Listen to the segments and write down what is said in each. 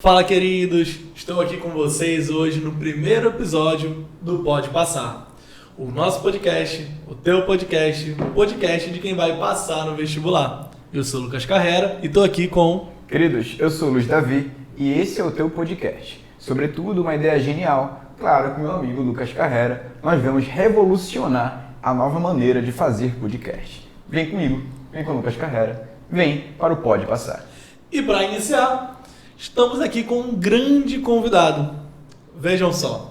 Fala, queridos! Estou aqui com vocês hoje no primeiro episódio do Pode Passar. O nosso podcast, o teu podcast, o podcast de quem vai passar no vestibular. Eu sou o Lucas Carrera e estou aqui com... Queridos, eu sou o Luiz Davi e esse é o teu podcast. Sobretudo, uma ideia genial, claro, com meu amigo Lucas Carrera, nós vamos revolucionar a nova maneira de fazer podcast. Vem comigo, vem com o Lucas Carrera, vem para o Pode Passar. E para iniciar, estamos aqui com um grande convidado. Vejam só.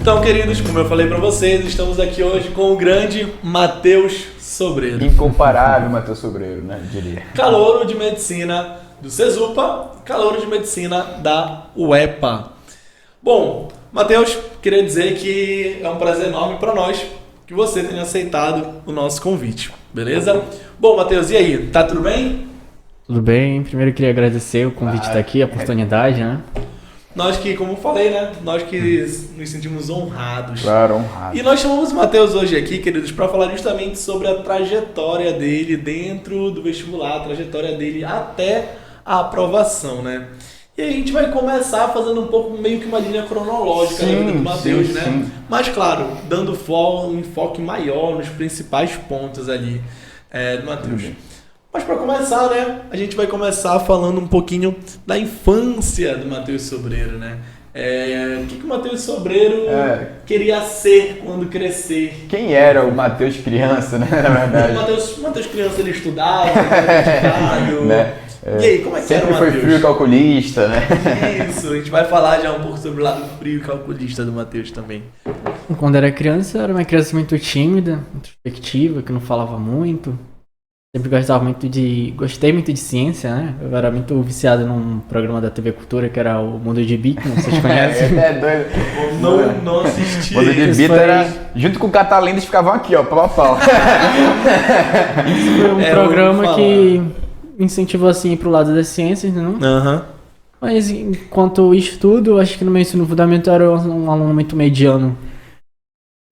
Então, queridos, como eu falei para vocês, estamos aqui hoje com o grande Matheus Sobreiro. Incomparável, Matheus Sobreiro, né? Diria. Calouro de Medicina do CESUPA, calouro de Medicina da UEPA. Bom, Matheus, queria dizer que é um prazer enorme para nós que você tenha aceitado o nosso convite, beleza? Bom, Matheus, e aí, tá tudo bem? Tudo bem, primeiro eu queria agradecer o convite de estar aqui, a oportunidade, né? Nós que, como eu falei, né? Nós que nos sentimos honrados. Claro, honrado. E nós chamamos o Matheus hoje aqui, queridos, para falar justamente sobre a trajetória dele dentro do vestibular, a trajetória dele até a aprovação, né? E aí a gente vai começar fazendo um pouco, meio que uma linha cronológica da vida do Matheus, né? Sim. Mas, claro, dando um enfoque maior nos principais pontos ali do Matheus. Mas para começar, né, a gente vai começar falando um pouquinho da infância do Matheus Sobreiro, né? O que o Matheus Sobreiro queria ser quando crescer? Quem era o Matheus criança, né, na verdade? O Matheus criança, ele estudava, ele era dedicado. Né? E aí, como é que era o Sempre Matheus? foi frio e calculista, né? Isso, a gente vai falar já um pouco sobre o lado frio e calculista do Matheus também. Quando era criança, era uma criança muito tímida, introspectiva, que não falava muito. Sempre gostei muito de ciência, né? Eu era muito viciado num programa da TV Cultura que era o Mundo de Bic, não sei se vocês conhecem. É doido. Não assisti. Mundo de Bita era... Junto com o Catalindas ficavam aqui, ó, pau a pau. Isso foi um programa que incentivou assim pro lado das ciências, né? Aham. Mas enquanto estudo, acho que no meu ensino fundamental eu era um aluno muito mediano.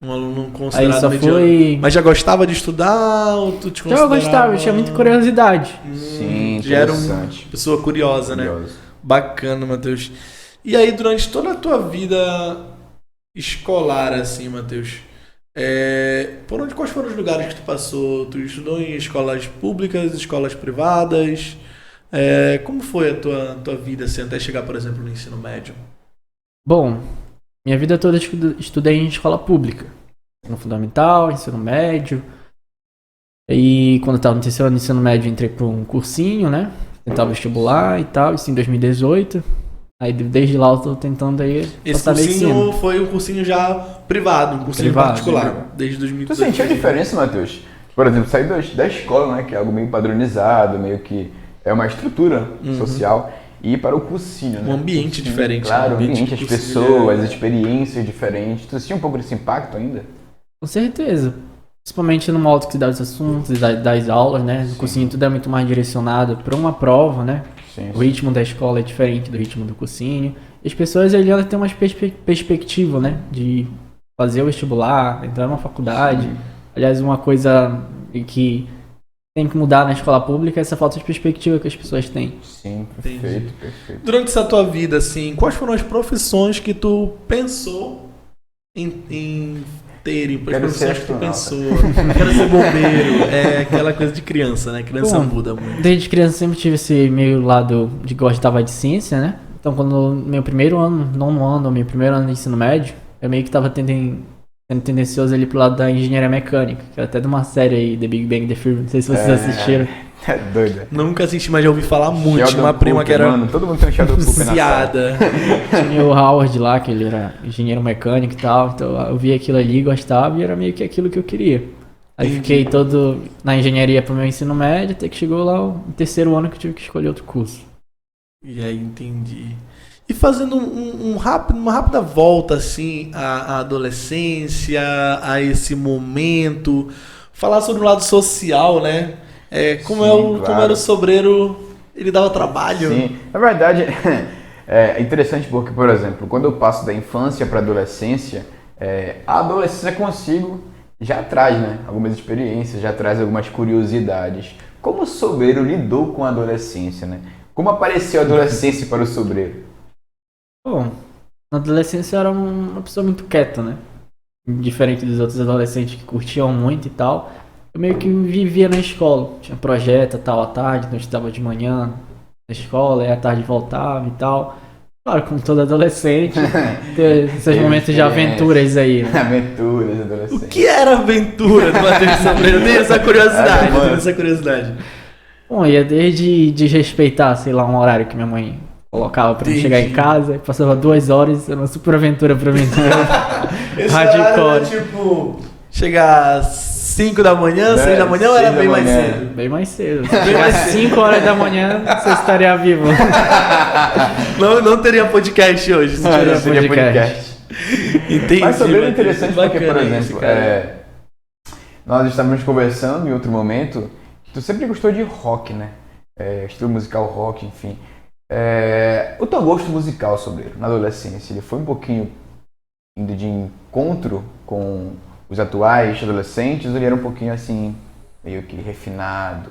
Um aluno Aí considerado só mediano. foi... Mas já gostava de estudar ou tu te Já eu considerava... gostava, eu tinha muita curiosidade. Sim, Já era uma interessante. pessoa curiosa, né? Curioso. Bacana, Matheus. E aí, durante toda a tua vida escolar, assim, Matheus, quais foram os lugares que tu passou? Tu estudou em escolas públicas, escolas privadas? Como foi a tua vida, assim, até chegar, por exemplo, no ensino médio? Bom, minha vida toda eu estudei em escola pública. Ensino fundamental, ensino médio. E quando eu estava no terceiro ano do ensino médio, entrei para um cursinho, né? Tentava vestibular e tal, isso em 2018. Aí desde lá eu tô tentando aí Esse passar cursinho medicina. foi um cursinho já privado, um cursinho Privado, particular, desde Tu 2018. sentiu a diferença, Matheus? Por exemplo, sair da escola, né, que é algo meio padronizado, meio que é uma estrutura social, e ir para o cursinho, né? Um ambiente diferente. Claro, né? o ambiente, as cursinho, pessoas, as experiências diferentes. Tu sentiu um pouco desse impacto ainda? Com certeza. Principalmente no modo que se dá os assuntos, das aulas, né? No cursinho tudo é muito mais direcionado para uma prova, né? Sim. O ritmo da escola é diferente do ritmo do cursinho. E as pessoas ali elas têm uma perspectiva, né? De fazer o vestibular, entrar numa faculdade. Aliás, uma coisa que tem que mudar na escola pública é essa falta de perspectiva que as pessoas têm. Sim, Entendi. perfeito. Durante essa tua vida, assim, quais foram as profissões que tu pensou em terem? As Quero ser profissões que tu astronauta. pensou? Quero ser bombeiro. É aquela coisa de criança, né? Criança Bom, muda muito. Desde criança sempre tive esse meio lado de gostava de ciência, né? Então quando meu primeiro ano, meu primeiro ano de ensino médio, eu meio que tava sendo tendencioso ali pro lado da engenharia mecânica, que era até de uma série aí, The Big Bang Theory, não sei se vocês assistiram. É doido. Nunca assisti, mas já ouvi falar muito. Sheldon Tinha uma prima Cooper, que era mano, todo mundo tem um Sheldon Cooper na sala. viciada. Tinha o Howard lá, que ele era engenheiro mecânico e tal, então eu via aquilo ali, gostava e era meio que aquilo que eu queria. Aí fiquei todo na engenharia pro meu ensino médio, até que chegou lá o terceiro ano que eu tive que escolher outro curso. E aí, entendi. E fazendo uma rápida volta assim à adolescência, a esse momento, falar sobre o lado social, né? Como era o Sobreiro, ele dava trabalho. Sim, na verdade é interessante porque, por exemplo, quando eu passo da infância para a adolescência consigo já traz, né, algumas experiências, já traz algumas curiosidades. Como o Sobreiro lidou com a adolescência, né? Como apareceu a adolescência para o Sobreiro? Bom, na adolescência eu era uma pessoa muito quieta, né? Diferente dos outros adolescentes que curtiam muito e tal. Eu meio que vivia na escola. Tinha projeto tal à tarde, então eu estudava de manhã na escola, e à tarde voltava e tal. Claro, como todo adolescente, ter esses momentos de aventuras aí, né? Aventuras, adolescente. O que era aventura do Matheus Sobreiro? Eu tenho essa curiosidade. Bom, ia desde desrespeitar, sei lá, um horário que minha mãe colocava pra eu chegar em casa, passava 2 horas, era uma super aventura pra mim. Esse Hardcore. era, tipo, chegar às 5 da manhã, 6 da manhã ou era bem mais cedo? Bem mais cedo. Se chegasse 5 horas da manhã, você estaria vivo. Não teria podcast hoje. Se Não seria podcast. Entendi. Mas Sobreiro é interessante porque, por bacana exemplo, isso, nós estávamos conversando em outro momento, tu sempre gostou de rock, né? Estilo musical rock, enfim. O teu gosto musical, Sobreiro, na adolescência, ele foi um pouquinho indo de encontro com os atuais adolescentes, ou ele era um pouquinho assim, meio que refinado?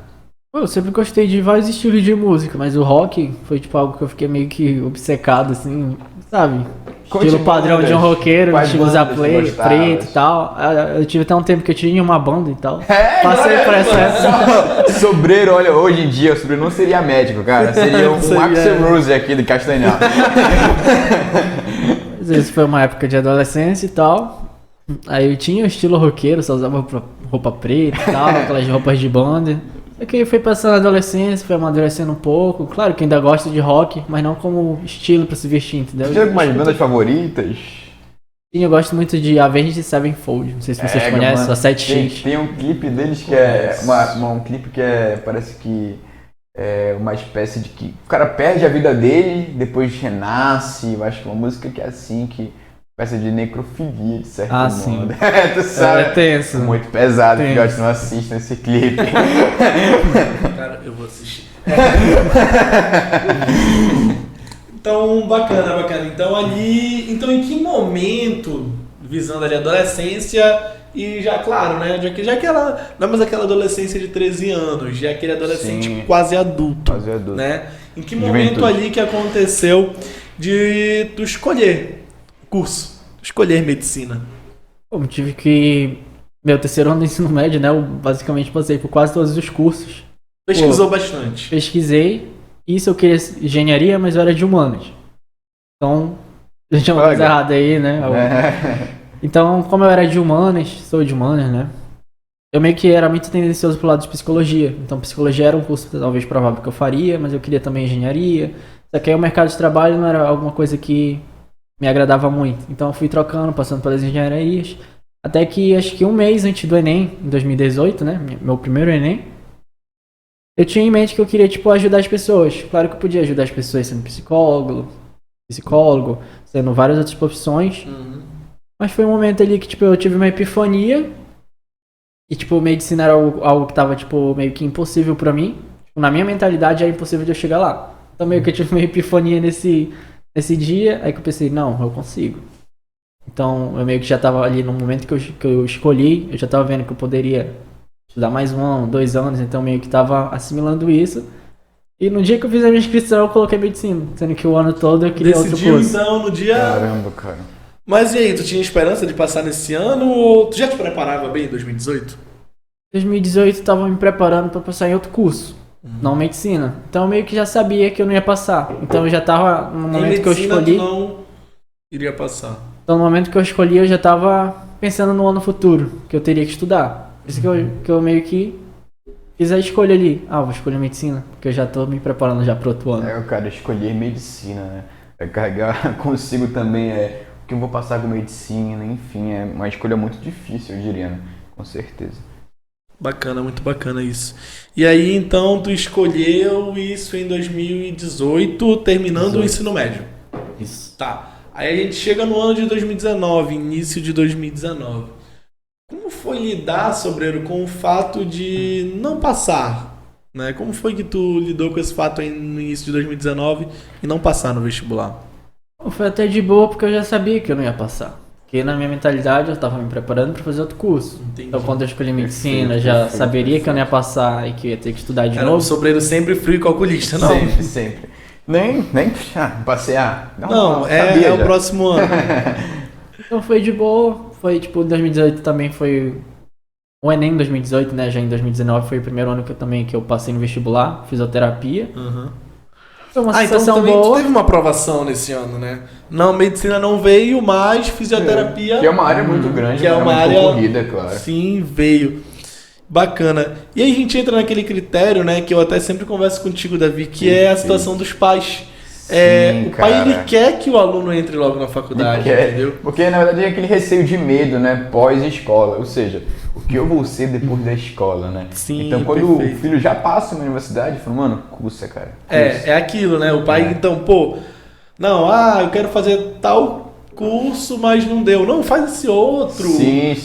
Eu sempre gostei de vários estilos de música, mas o rock foi tipo algo que eu fiquei meio que obcecado, assim, sabe? Estilo padrão de um roqueiro, tipo usar preto e tal. Eu tive até um tempo que eu tinha uma banda e tal. Passei por essa época. Sobreiro, olha, hoje em dia o Sobreiro não seria médico, cara. Seria um Axl Rose aqui do Castanhal. Às vezes foi uma época de adolescência e tal. Aí eu tinha o estilo roqueiro, só usava roupa preta e tal, aquelas roupas de banda. Só que aí foi passando a adolescência, foi amadurecendo um pouco. Claro que ainda gosto de rock, mas não como estilo pra se vestir, entendeu? Você tem algumas bandas favoritas? Sim, eu gosto muito de Avenged Sevenfold. Não sei se vocês conhecem, a 7X. Tem um clipe deles que um clipe que parece que é uma espécie de que o cara perde a vida dele, depois renasce. Eu acho que é uma música que é assim, que espécie de necrofilia, de certo modo. Sim. Tu sabe? É tenso. Muito pesado, que eu não assisto esse clipe. Cara, eu vou assistir. Então, bacana. Então, em que momento, visando ali a adolescência, e já, claro, né, já que ela não é mais aquela adolescência de 13 anos, já é aquele adolescente quase adulto, né? Em que momento ali que aconteceu de tu escolher curso, escolher medicina? Eu tive que... Meu terceiro ano do ensino médio, né, eu basicamente passei por quase todos os cursos. Pesquisou bastante. Pesquisei. Isso eu queria engenharia, mas eu era de humanas. Então, a gente tinha uma coisa errada aí, né? Então, como eu era de humanas, sou de humanas, né? Eu meio que era muito tendencioso pro lado de psicologia. Então, psicologia era um curso talvez provável que eu faria, mas eu queria também engenharia. Só que aí o mercado de trabalho não era alguma coisa que me agradava muito. Então, eu fui trocando, passando pelas engenharias. Até que, acho que um mês antes do Enem, em 2018, né? Meu primeiro Enem. Eu tinha em mente que eu queria, tipo, ajudar as pessoas. Claro que eu podia ajudar as pessoas sendo psicólogo, sendo várias outras profissões. Mas foi um momento ali que, tipo, eu tive uma epifania. E, tipo, medicina era algo que tava, tipo, meio que impossível pra mim. Tipo, na minha mentalidade era impossível de eu chegar lá. Então, meio que eu tive uma epifania nesse dia. Aí que eu pensei, não, eu consigo. Então, eu meio que já tava ali no momento que eu escolhi. Eu já tava vendo que eu poderia estudar mais 1 ano, 2 anos. Então, meio que tava assimilando isso. E no dia que eu fiz a minha inscrição, eu coloquei medicina. Sendo que o ano todo eu queria outro curso. Então, no dia... Caramba, cara. Mas e aí, tu tinha esperança de passar nesse ano ou tu já te preparava bem em 2018? 2018 eu tava me preparando pra passar em outro curso, não medicina. Então eu meio que já sabia que eu não ia passar. Então eu já tava no momento que eu escolhi. Tu não iria passar. Então no momento que eu escolhi, eu já tava pensando no ano futuro, que eu teria que estudar. Por isso que eu meio que fiz a escolha ali. Ah, vou escolher medicina, porque eu já tô me preparando já pro outro ano. O cara escolher medicina, né? Carregar consigo também o que eu vou passar com medicina, enfim, é uma escolha muito difícil, eu diria, né? Com certeza. Bacana, muito bacana isso. E aí, então, tu escolheu isso em 2018, terminando o ensino médio. Isso. Tá. Aí a gente chega no ano de 2019, início de 2019. Como foi lidar, Sobreiro, com o fato de não passar? Né? Como foi que tu lidou com esse fato aí no início de 2019 e não passar no vestibular? Foi até de boa porque eu já sabia que eu não ia passar. Porque na minha mentalidade eu estava me preparando para fazer outro curso. Entendi. Então quando eu escolhi medicina, eu já saberia que eu não ia passar e que eu ia ter que estudar de Cara, novo. o Sobreiro sempre frio e calculista, não? Sempre. Nem passear. Não, sabia é o já. próximo ano. Então foi de boa. Foi tipo, 2018 também foi o Enem 2018, né? Já em 2019 foi o primeiro ano que eu passei no vestibular, fisioterapia. Uhum. Foi uma Então sensação também tu boa. teve uma aprovação nesse ano, né? Não, medicina não veio, mas fisioterapia... Que é uma área muito grande, que é uma muito área concorrida, claro. Sim, veio. Bacana. E aí a gente entra naquele critério, né, que eu até sempre converso contigo, Davi, que é a situação dos pais. Sim, O pai, cara. ele quer que o aluno entre logo na faculdade, entendeu? Porque na verdade é aquele receio de medo, né? Pós-escola. Ou seja, o que eu vou ser depois da escola, né? Sim, então quando perfeito. o filho já passa na universidade, fala, mano, cursa, cara. É aquilo, né? O pai, então, pô, não, eu quero fazer tal curso, mas não deu. Não, faz esse outro. Sim.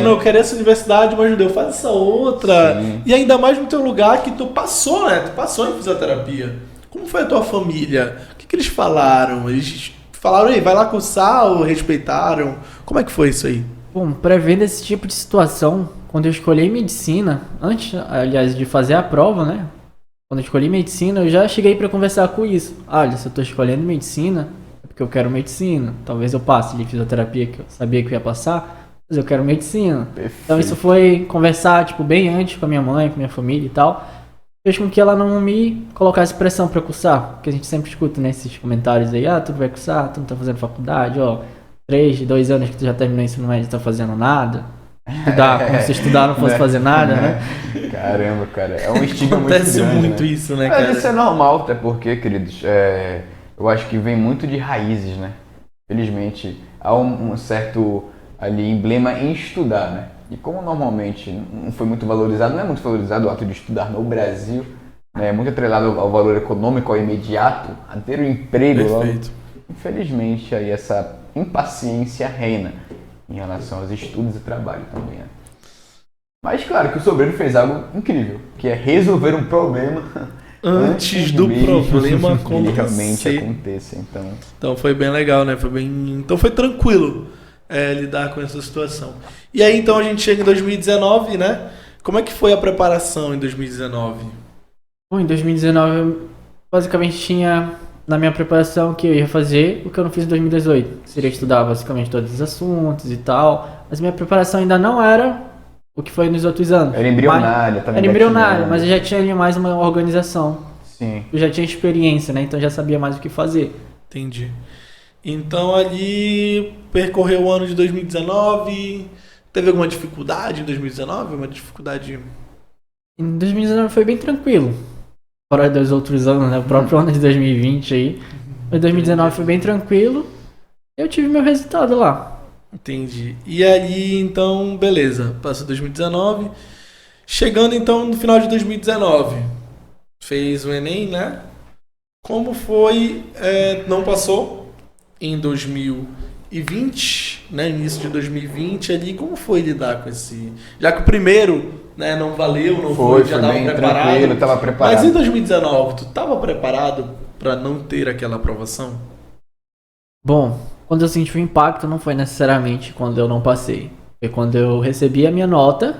Não, eu quero essa universidade, mas não deu. Faz essa outra. Sim. E ainda mais no teu lugar que tu passou, né? Tu passou em fisioterapia. Como foi a tua família? O que eles falaram? Eles falaram, ei, vai lá cursar ou respeitaram? Como é que foi isso aí? Bom, prevendo esse tipo de situação, quando eu escolhi medicina, antes, aliás, de fazer a prova, né? Quando eu escolhi medicina, eu já cheguei para conversar com isso. Olha, se eu tô escolhendo medicina, é porque eu quero medicina. Talvez eu passe de fisioterapia, que eu sabia que eu ia passar, mas eu quero medicina. Perfeito. Então isso foi conversar, tipo, bem antes com a minha mãe, com a minha família e tal. Fez com que ela não me colocasse pressão pra cursar. Porque a gente sempre escuta nesses comentários aí, tu vai cursar, tu não tá fazendo faculdade, 2 anos que tu já terminou o ensino médio, não tá fazendo nada. Estudar, como se estudar não fosse fazer nada, né? Caramba, cara, é um estigma muito Acontece grande, muito né? isso, né, Mas cara? isso é normal, até porque, queridos, eu acho que vem muito de raízes, né? Felizmente, há um certo ali emblema em estudar, né? E como normalmente não foi muito valorizado, não é muito valorizado o ato de estudar no Brasil, né? É muito atrelado ao valor econômico, ao imediato, a ter um emprego logo. Perfeito. Infelizmente, aí essa impaciência reina em relação aos estudos e trabalho também, né? Mas claro que o Sobreiro fez algo incrível, que é resolver um problema Antes do problema que ele realmente acontecer. aconteça. Então foi bem legal, né? Então foi tranquilo lidar com essa situação. E aí então a gente chega em 2019, né? Como é que foi a preparação em 2019? Bom, em 2019 eu basicamente tinha na minha preparação que eu ia fazer o que eu não fiz em 2018. Que seria estudar basicamente todos os assuntos e tal. Mas minha preparação ainda não era o que foi nos outros anos. Era embrionária, também. Era embrionária, mas eu já tinha ali mais uma organização. Sim. Eu já tinha experiência, né? Então já sabia mais o que fazer. Entendi. Então ali percorreu o ano de 2019. Teve alguma dificuldade em 2019? Uma dificuldade... Em 2019 foi bem tranquilo. Fora dos outros anos, né? O próprio ano de 2020 aí. Em 2019 foi bem tranquilo. Eu tive meu resultado lá. Entendi. E ali, então, beleza. Passou 2019. Chegando, então, no final de 2019. Fez o Enem, né? Como foi? Não passou em 2020, né? Início de 2020 ali. Como foi lidar com esse... Já que o primeiro, né, não valeu, não foi, já estava bem preparado. tranquilo, tava preparado. Mas em 2019, tu estava preparado para não ter aquela aprovação? Bom, quando eu senti o impacto não foi necessariamente quando eu não passei. Foi quando eu recebi a minha nota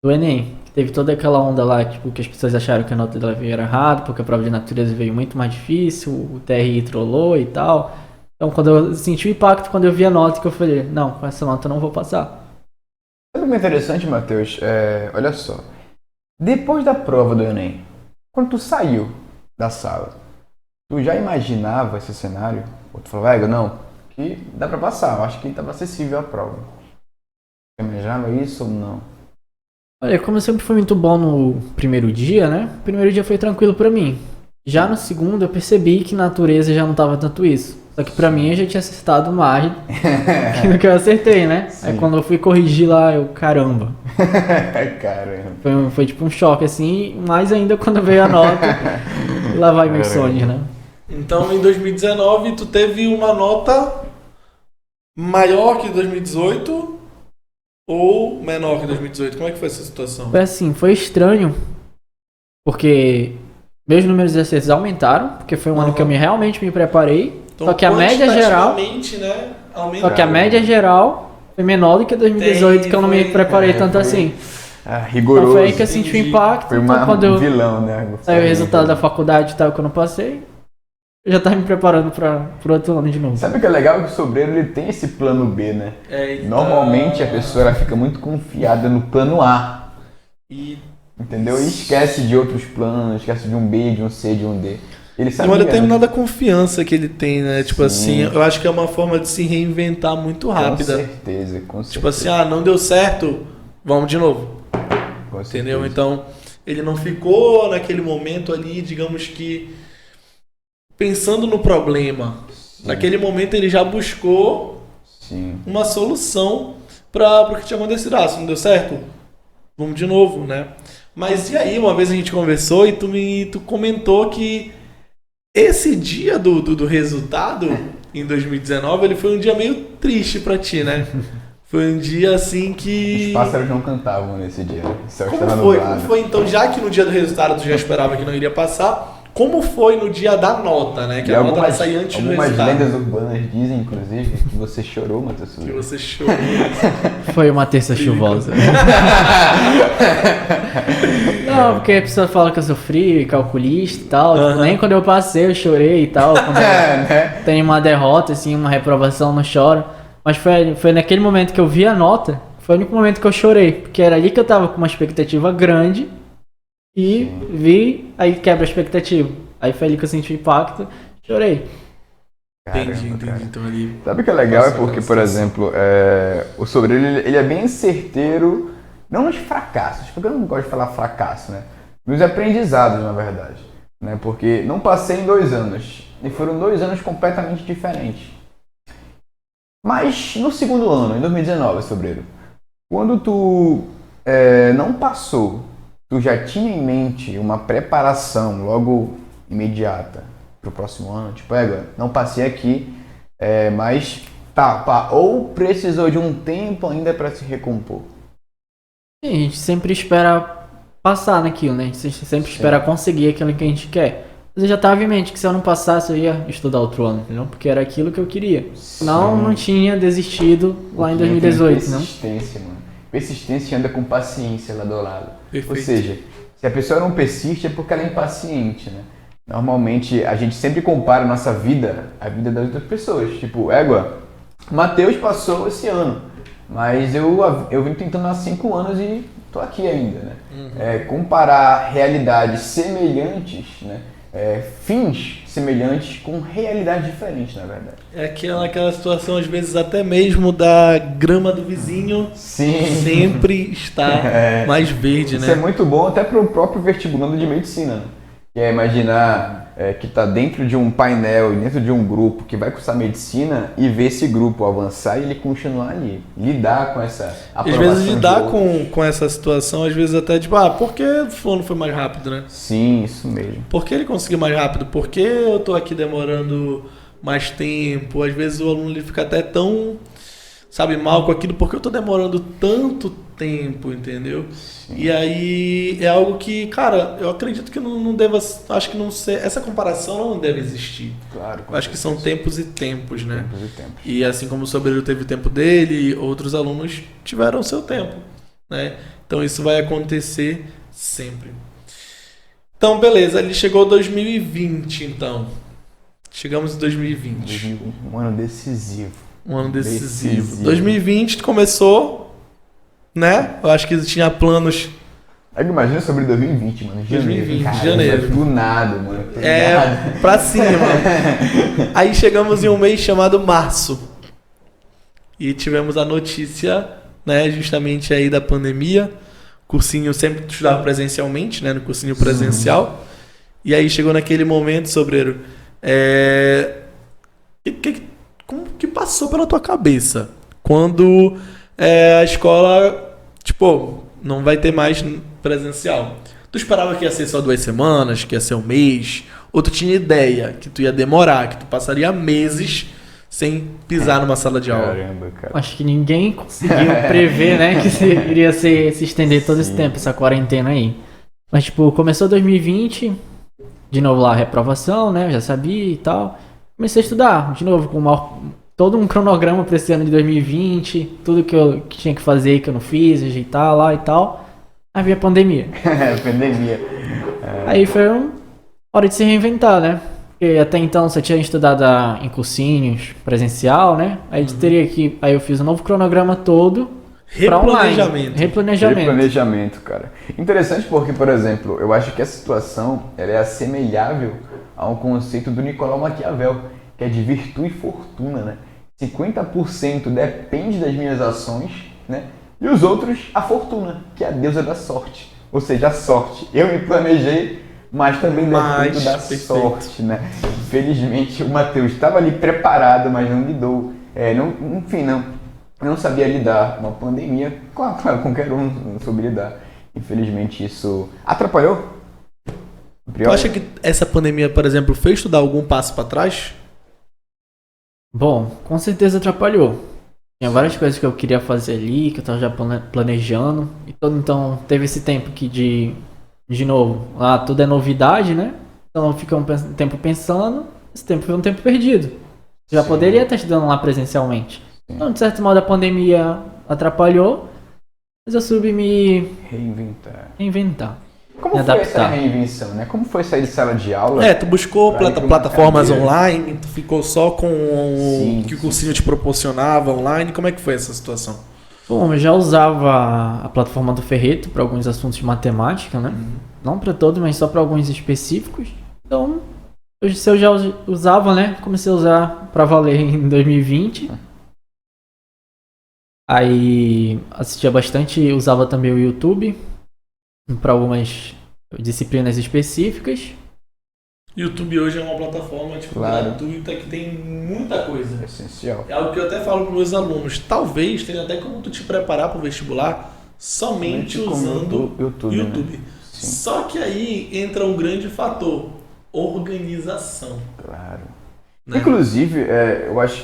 do Enem. Teve toda aquela onda lá, tipo, que as pessoas acharam que a nota dela veio errada, porque a prova de natureza veio muito mais difícil, o TRI trollou e tal. Então quando eu senti o impacto, quando eu vi a nota, que eu falei, não, com essa nota eu não vou passar. Sabe o que é interessante, Matheus? Olha só. Depois da prova do Enem, quando tu saiu da sala, tu já imaginava esse cenário? Ou tu falou, não, que dá pra passar, eu acho que estava acessível a prova. Você imaginava isso ou não? Olha, como eu sempre fui muito bom no primeiro dia, né? O primeiro dia foi tranquilo pra mim. Já no segundo eu percebi que natureza já não tava tanto isso. Só que pra mim eu já tinha acertado mais do que eu acertei, né? Sim. Aí quando eu fui corrigir lá, caramba. Caramba. Foi tipo um choque assim, mais ainda quando veio a nota. E lá vai meus sonhos, né? Então, em 2019, tu teve uma nota maior que 2018 ou menor que 2018? Como é que foi essa situação? Foi assim, foi estranho, porque meus números de exercícios aumentaram, porque foi um ano que eu realmente me preparei. Então, Só que a média geral, né, só que a média geral foi menor do que 2018, que eu não me preparei tanto assim. Rigoroso. Então foi aí que eu senti o impacto. Foi Então, quando eu vilão, né? saiu o resultado da faculdade e tal, que eu não passei, eu já tava me preparando pro outro ano de novo. Sabe o que é legal? Que o sobreiro ele tem esse plano B, né? Então... Normalmente a pessoa ela fica muito confiada no plano A. Entendeu? E esquece de outros planos, esquece de um B, de um C, de um D. Ele sabe uma determinada confiança que ele tem, né? Tipo assim, eu acho que é uma forma de se reinventar muito rápida. Com certeza. Tipo assim, não deu certo, vamos de novo. Com entendeu? certeza. Então, ele não ficou naquele momento ali, digamos que, pensando no problema. Sim. Naquele momento ele já buscou uma solução para o que tinha acontecido. Se não deu certo, vamos de novo, né? Mas e aí, uma vez a gente conversou e tu comentou que esse dia do resultado, em 2019, ele foi um dia meio triste pra ti, né? Foi um dia assim que... Os pássaros não cantavam nesse dia. Como foi então, já que no dia do resultado tu já esperava que não iria passar, como foi no dia da nota, né? Que a nota vai sair antes do resultado. Algumas lendas urbanas dizem, inclusive, que você chorou, Matheus. Que você chorou. Foi uma terça chuvosa. Não, porque a pessoa fala que eu sou frio e calculista e tal. Tipo, nem quando eu passei eu chorei e tal. Quando né? tem uma derrota, assim, uma reprovação, não choro. Mas foi naquele momento que eu vi a nota, foi o único momento que eu chorei. Porque era ali que eu tava com uma expectativa grande e vi, aí quebra a expectativa. Aí foi ali que eu senti o impacto, chorei. Entendi. Então, ali... Sabe o que é legal? É porque, por exemplo, o sobreiro ele é bem certeiro, não nos fracassos, porque eu não gosto de falar fracasso, né? Nos aprendizados, na verdade. Né? Porque não passei em 2 anos, e foram 2 anos completamente diferentes. Mas no segundo ano, em 2019, sobreiro, quando tu não passou, tu já tinha em mente uma preparação logo imediata pro próximo ano? Tipo, não passei aqui, mas ou precisou de um tempo ainda para se recompor? Sim, a gente sempre espera passar naquilo, né? A gente sempre espera conseguir aquilo que a gente quer. Mas eu já estava em mente que se eu não passasse eu ia estudar outro ano, entendeu? Porque era aquilo que eu queria. Não tinha desistido lá em 2018, não? Persistência, mano. Persistência anda com paciência lá do lado. Perfeito. Ou seja, se a pessoa não persiste é porque ela é impaciente, né? Normalmente a gente sempre compara a nossa vida à vida das outras pessoas. Tipo, Matheus passou esse ano, mas eu vim tentando há 5 anos e tô aqui ainda, né? Comparar realidades semelhantes, né? Fins semelhantes com realidades diferentes, na verdade. É aquela situação, às vezes, até mesmo da grama do vizinho sempre está mais verde, né? Isso é muito bom até para o próprio vestibulando de medicina, né? Que é imaginar que está dentro de um painel, dentro de um grupo que vai cursar medicina e ver esse grupo avançar e ele continuar ali. Lidar com essa aprovação. Às vezes lidar com essa situação, às vezes até tipo, por que o fulano foi mais rápido, né? Sim, isso mesmo. Por que ele conseguiu mais rápido? Por que eu tô aqui demorando mais tempo? Às vezes o aluno ele fica até tão, mal com aquilo, porque eu tô demorando tanto tempo, entendeu? Sim. E aí é algo que, cara, eu acredito que não deva, acho que não ser, essa comparação não deve existir. Claro. Acho que são tempos e tempos, né? Tempos e tempos. E assim como o sobreiro teve o tempo dele, outros alunos tiveram o seu tempo, né? Então isso vai acontecer sempre. Então, beleza, ele chegou 2020, então. Chegamos em 2020. Um ano decisivo. Um ano decisivo. 2020 começou, né? Eu acho que tinha planos. Imagina sobre 2020, mano. 2020, Caramba, janeiro. Do nada, mano. Pra cima. Aí chegamos em um mês chamado março. E tivemos a notícia, né, justamente aí da pandemia. Cursinho sempre estudava presencialmente, né, no cursinho presencial. E aí chegou naquele momento, sobreiro. Como que passou pela tua cabeça quando a escola, tipo, não vai ter mais presencial? Tu esperava que ia ser só 2 semanas, que ia ser um mês? Ou tu tinha ideia que tu ia demorar, que tu passaria meses sem pisar numa sala de aula? Caramba, cara. Acho que ninguém conseguiu prever, né, que iria se estender todo esse tempo, essa quarentena aí. Mas, tipo, começou 2020, de novo lá, reprovação, né, eu já sabia e tal. Comecei a estudar, de novo, com todo um cronograma pra esse ano de 2020, tudo que tinha que fazer, que eu não fiz, ajeitar lá e tal. Aí veio a pandemia. Pandemia. Aí foi hora de se reinventar, né? Porque até então você tinha estudado em cursinhos presencial, né? Aí aí eu fiz um novo cronograma todo pra online. Replanejamento, cara. Interessante porque, por exemplo, eu acho que essa situação ela é assemelhável ao conceito do Nicolau Maquiavel, que é de virtude e fortuna, né? 50% depende das minhas ações, né? E os outros, a fortuna, que é a deusa da sorte. Ou seja, a sorte. Eu me planejei, mas também dependo da sorte, né? Infelizmente, o Matheus estava ali preparado, mas não lidou. Não sabia lidar com uma pandemia. Claro, qualquer um não soube lidar. Infelizmente, isso atrapalhou. Tu acha que essa pandemia, por exemplo, fez tu dar algum passo para trás? Bom, com certeza atrapalhou. Tinha várias coisas que eu queria fazer ali, que eu tava já planejando. Então teve esse tempo que de novo, tudo é novidade, né? Então fica um tempo pensando, esse tempo foi um tempo perdido. Já poderia estar estudando lá presencialmente. Então, de certo modo, a pandemia atrapalhou, mas eu soube me reinventar. Como foi essa reinvenção, né? Como foi sair de sala de aula? Tu buscou plataformas online, tu ficou só com o que o cursinho te proporcionava online. Como é que foi essa situação? Bom, eu já usava a plataforma do Ferreto para alguns assuntos de matemática, né? Não para todos, mas só para alguns específicos. Então, se eu já usava, né? Comecei a usar para valer em 2020. Aí assistia bastante, usava também o YouTube para algumas disciplinas específicas. YouTube hoje é uma plataforma gratuita que tem muita coisa. Essencial. É algo que eu até falo para os meus alunos. Talvez tenha até como tu te preparar para o vestibular somente usando o YouTube. Né? Só que aí entra um grande fator: organização. Claro. Né? Inclusive,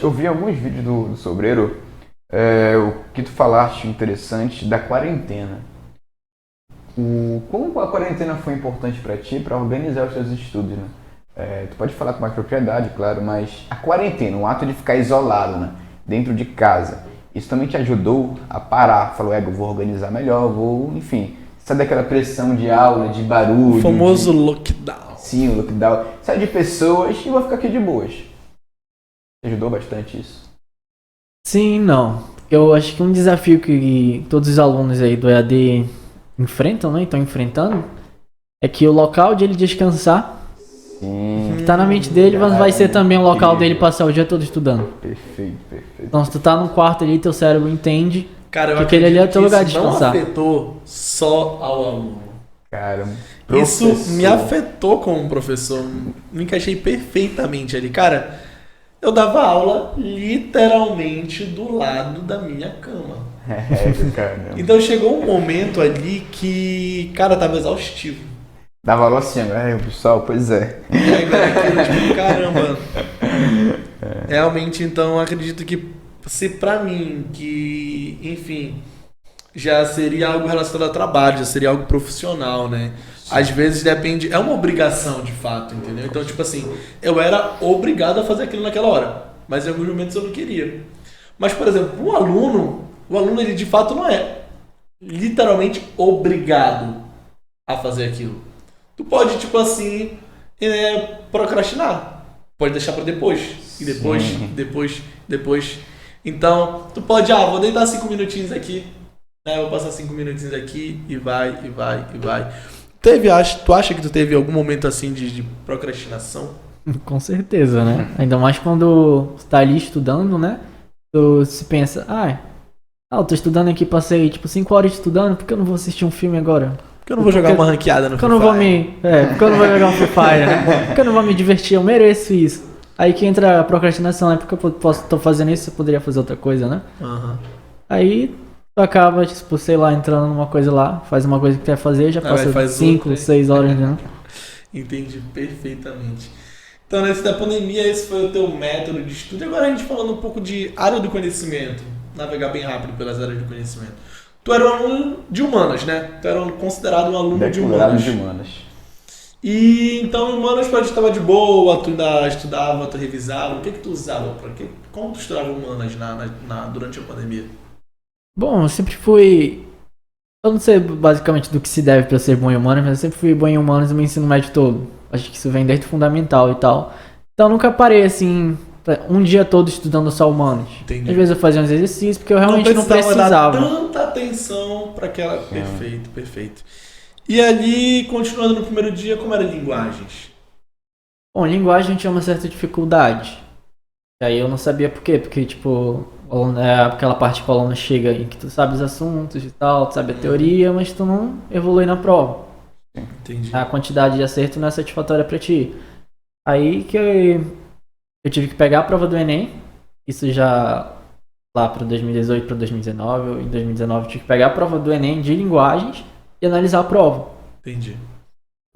eu vi alguns vídeos do Sobreiro, o que tu falaste interessante da quarentena. Como a quarentena foi importante para ti para organizar os teus estudos, né? Tu pode falar com mais propriedade, claro, mas a quarentena, o ato de ficar isolado, né, dentro de casa, isso também te ajudou a parar? Falou, eu vou organizar melhor, sai daquela pressão de aula, de barulho. O famoso lockdown. Sim, o lockdown. Sai de pessoas e vou ficar aqui de boas. Te ajudou bastante isso? Sim, não. Eu acho que um desafio que todos os alunos aí do EAD enfrentam, né? Estão enfrentando, é que o local de ele descansar, que tá na mente dele, vai ser também o local dele passar o dia todo estudando. Perfeito. Então, se tu tá num quarto ali, teu cérebro entende que aquele ali é o teu lugar de descansar. Não afetou só ao aluno. Cara, isso me afetou como professor. Me encaixei perfeitamente ali. Cara, eu dava aula literalmente do lado da minha cama. Então chegou um momento ali que, cara, tava exaustivo. Dava aula assim, pessoal, pois é. Caramba. Realmente, então, acredito que se pra mim, que, enfim, já seria algo relacionado ao trabalho, já seria algo profissional, né? Às vezes depende, é uma obrigação de fato, entendeu? Então, tipo assim, eu era obrigado a fazer aquilo naquela hora, mas em alguns momentos eu não queria. Mas, por exemplo, o aluno ele de fato não é literalmente obrigado a fazer aquilo. Tu pode, tipo assim, procrastinar. Pode deixar pra depois. E depois. Então, tu pode, vou deitar 5 minutinhos aqui. Vou passar 5 minutinhos aqui e vai. Tu acha que tu teve algum momento assim de procrastinação? Com certeza, né? Ainda mais quando tu tá ali estudando, né? Tu se pensa, eu tô estudando aqui, passei tipo 5 horas estudando, por que eu não vou assistir um filme agora? Porque eu não vou jogar uma ranqueada no Free Fire. Porque eu não vou jogar um Free Fire, né? Porque eu não vou me divertir, eu mereço isso. Aí que entra a procrastinação, né? Porque eu tô fazendo isso, eu poderia fazer outra coisa, né? Uhum. Aí tu acaba, tipo, sei lá, entrando numa coisa lá, faz uma coisa que quer fazer, já passa faz 5, outra. 6 horas, né? Entendi perfeitamente. Então, nesse da pandemia, esse foi o teu método de estudo. E agora a gente falando um pouco de área do conhecimento, navegar bem rápido pelas áreas do conhecimento. Tu era um aluno de humanas, né? Tu era considerado um aluno de humanas. de humanas. E então, em humanas, tu estava de boa, tu ainda estudava, tu revisava. O que tu usava? Como tu estudava humanas durante a pandemia? Bom, eu sempre fui. Eu não sei basicamente do que se deve pra ser bom em humanos, mas eu sempre fui bom em humanos no meu ensino médio todo. Acho que isso vem desde o fundamental e tal. Então eu nunca parei assim, um dia todo estudando só humanos. Entendi. Às vezes eu fazia uns exercícios porque eu realmente não precisava. Dar tanta atenção para aquela. Perfeito, perfeito. E ali, continuando no primeiro dia, como era linguagens? Bom, linguagem a gente tinha uma certa dificuldade. E aí eu não sabia por quê, porque tipo, é aquela parte que o aluno chega em que tu sabe os assuntos e tal, tu sabe a teoria, mas tu não evolui na prova. Entendi. A quantidade de acerto não é satisfatória pra ti. Aí que eu tive que pegar a prova do Enem, isso já lá para 2018 para 2019, em 2019 eu tive que pegar a prova do Enem de linguagens e analisar a prova. Entendi.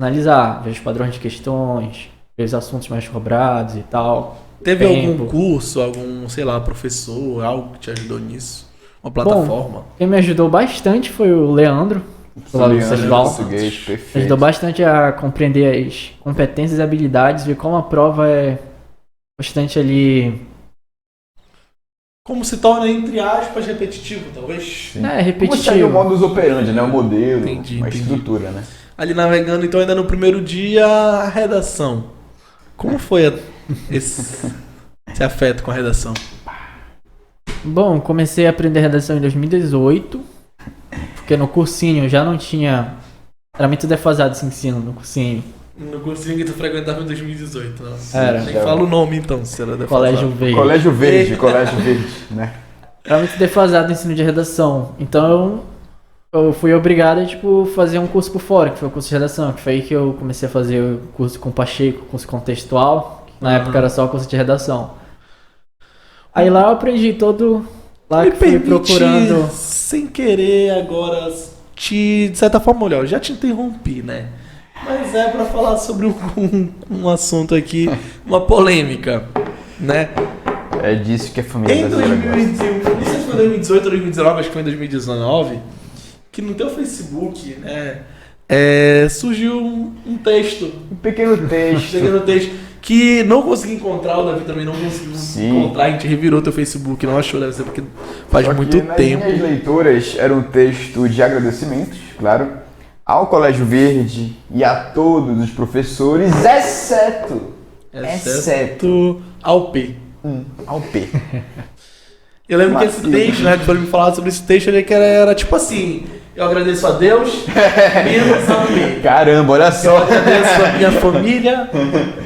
Analisar, ver os padrões de questões, ver os assuntos mais cobrados e tal. Teve algum curso, algum, sei lá, professor, algo que te ajudou nisso? Uma plataforma? Bom, quem me ajudou bastante foi o Leandro, do lado do Festival. Português, perfeito. Ajudou bastante a compreender as competências e habilidades, ver como a prova é bastante ali. Como se torna, entre aspas, repetitivo, talvez? Sim. É, repetitivo. Como segue o modus operandi, né? O modelo, Entendi. Estrutura, né? Ali navegando, então, ainda no primeiro dia, a redação. Como foi esse afeto com a redação? Bom, comecei a aprender redação em 2018, porque no cursinho eu já não tinha... Era muito defasado esse ensino no cursinho. No cursinho que tu frequentava em 2018, não? Era. Nem fala o nome, então, se era defasado. Colégio Verde. Colégio Verde, né? Era muito defasado o ensino de redação. Então eu fui obrigado a tipo, fazer um curso por fora, que foi o curso de redação. Que foi aí que eu comecei a fazer o curso com o Pacheco, curso contextual. Que na época era só o curso de redação. Aí lá eu aprendi todo... Lá Me que fui procurando... Sem querer agora, de certa forma, olha, eu já te interrompi, né? Mas é pra falar sobre um assunto aqui, uma polêmica, né? É disso que a família Em brasileira gosta. 2018, não sei se foi 2018 ou 2019, acho que foi em 2019, que no teu Facebook, né, surgiu um texto. Um pequeno texto. Que não consegui encontrar, o Davi também não conseguiu encontrar, a gente revirou teu Facebook, não achou, deve ser porque faz muito tempo. Nas minhas leituras era um texto de agradecimentos, claro, ao Colégio Verde e a todos os professores, exceto ao P. Ao P. Eu lembro que esse texto, né, que foi me falar sobre esse texto, ele que era tipo assim: eu agradeço a Deus, menos ao P. Caramba, olha Eu só. agradeço a minha família,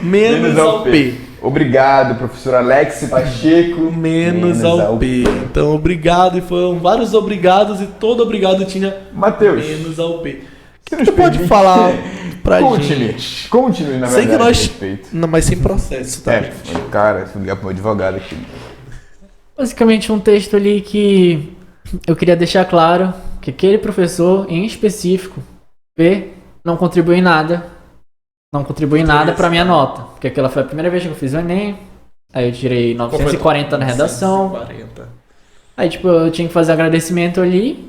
menos ao P. Obrigado, professor Alex Pacheco. Menos ao P. Então, obrigado, e foram vários obrigados, e todo obrigado tinha Mateus, menos ao P. você Tu nos pode permite- falar pra gente? Continue, na Sei verdade, que nós. a respeito. Não, mas sem processo, tá? Cara, se ligar pro meu advogado aqui. Basicamente um texto ali que eu queria deixar claro que aquele professor em específico, P, não contribui em nada. Não contribui em nada pra minha nota. Porque aquela foi a primeira vez que eu fiz o Enem. Aí eu tirei 940 na redação. 940. Aí tipo, eu tinha que fazer agradecimento ali.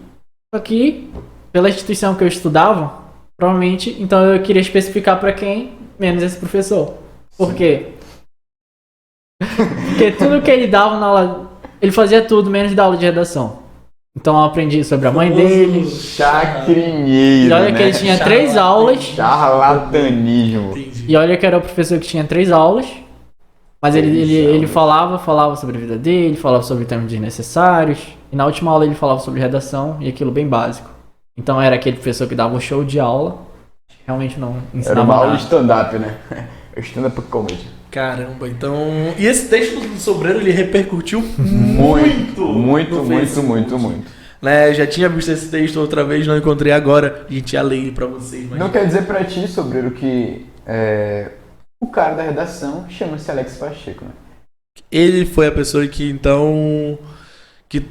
Só que, pela instituição que eu estudava, provavelmente, então eu queria especificar pra quem, menos esse professor. Por quê? Porque tudo que ele dava na aula, ele fazia tudo menos da aula de redação. Então eu aprendi sobre a mãe dele. Chacrinheiro, E olha né? que ele tinha 3 aulas. Charlatanismo. Entendi. E olha que era o professor que tinha 3 aulas. Mas ele falava sobre a vida dele, falava sobre termos desnecessários. E na última aula ele falava sobre redação e aquilo bem básico. Então era aquele professor que dava um show de aula. Realmente não ensinava Era uma aula de nada. stand-up, né? Stand-up comedy. Caramba, então. E esse texto do Sobreiro, ele repercutiu Muito, no Facebook. Né, já tinha visto esse texto outra vez, não encontrei agora. A gente ia ler ele pra vocês. Mas... Não quer dizer pra ti, Sobreiro, que o cara da redação chama-se Alex Pacheco, né? Ele foi a pessoa que, então. Que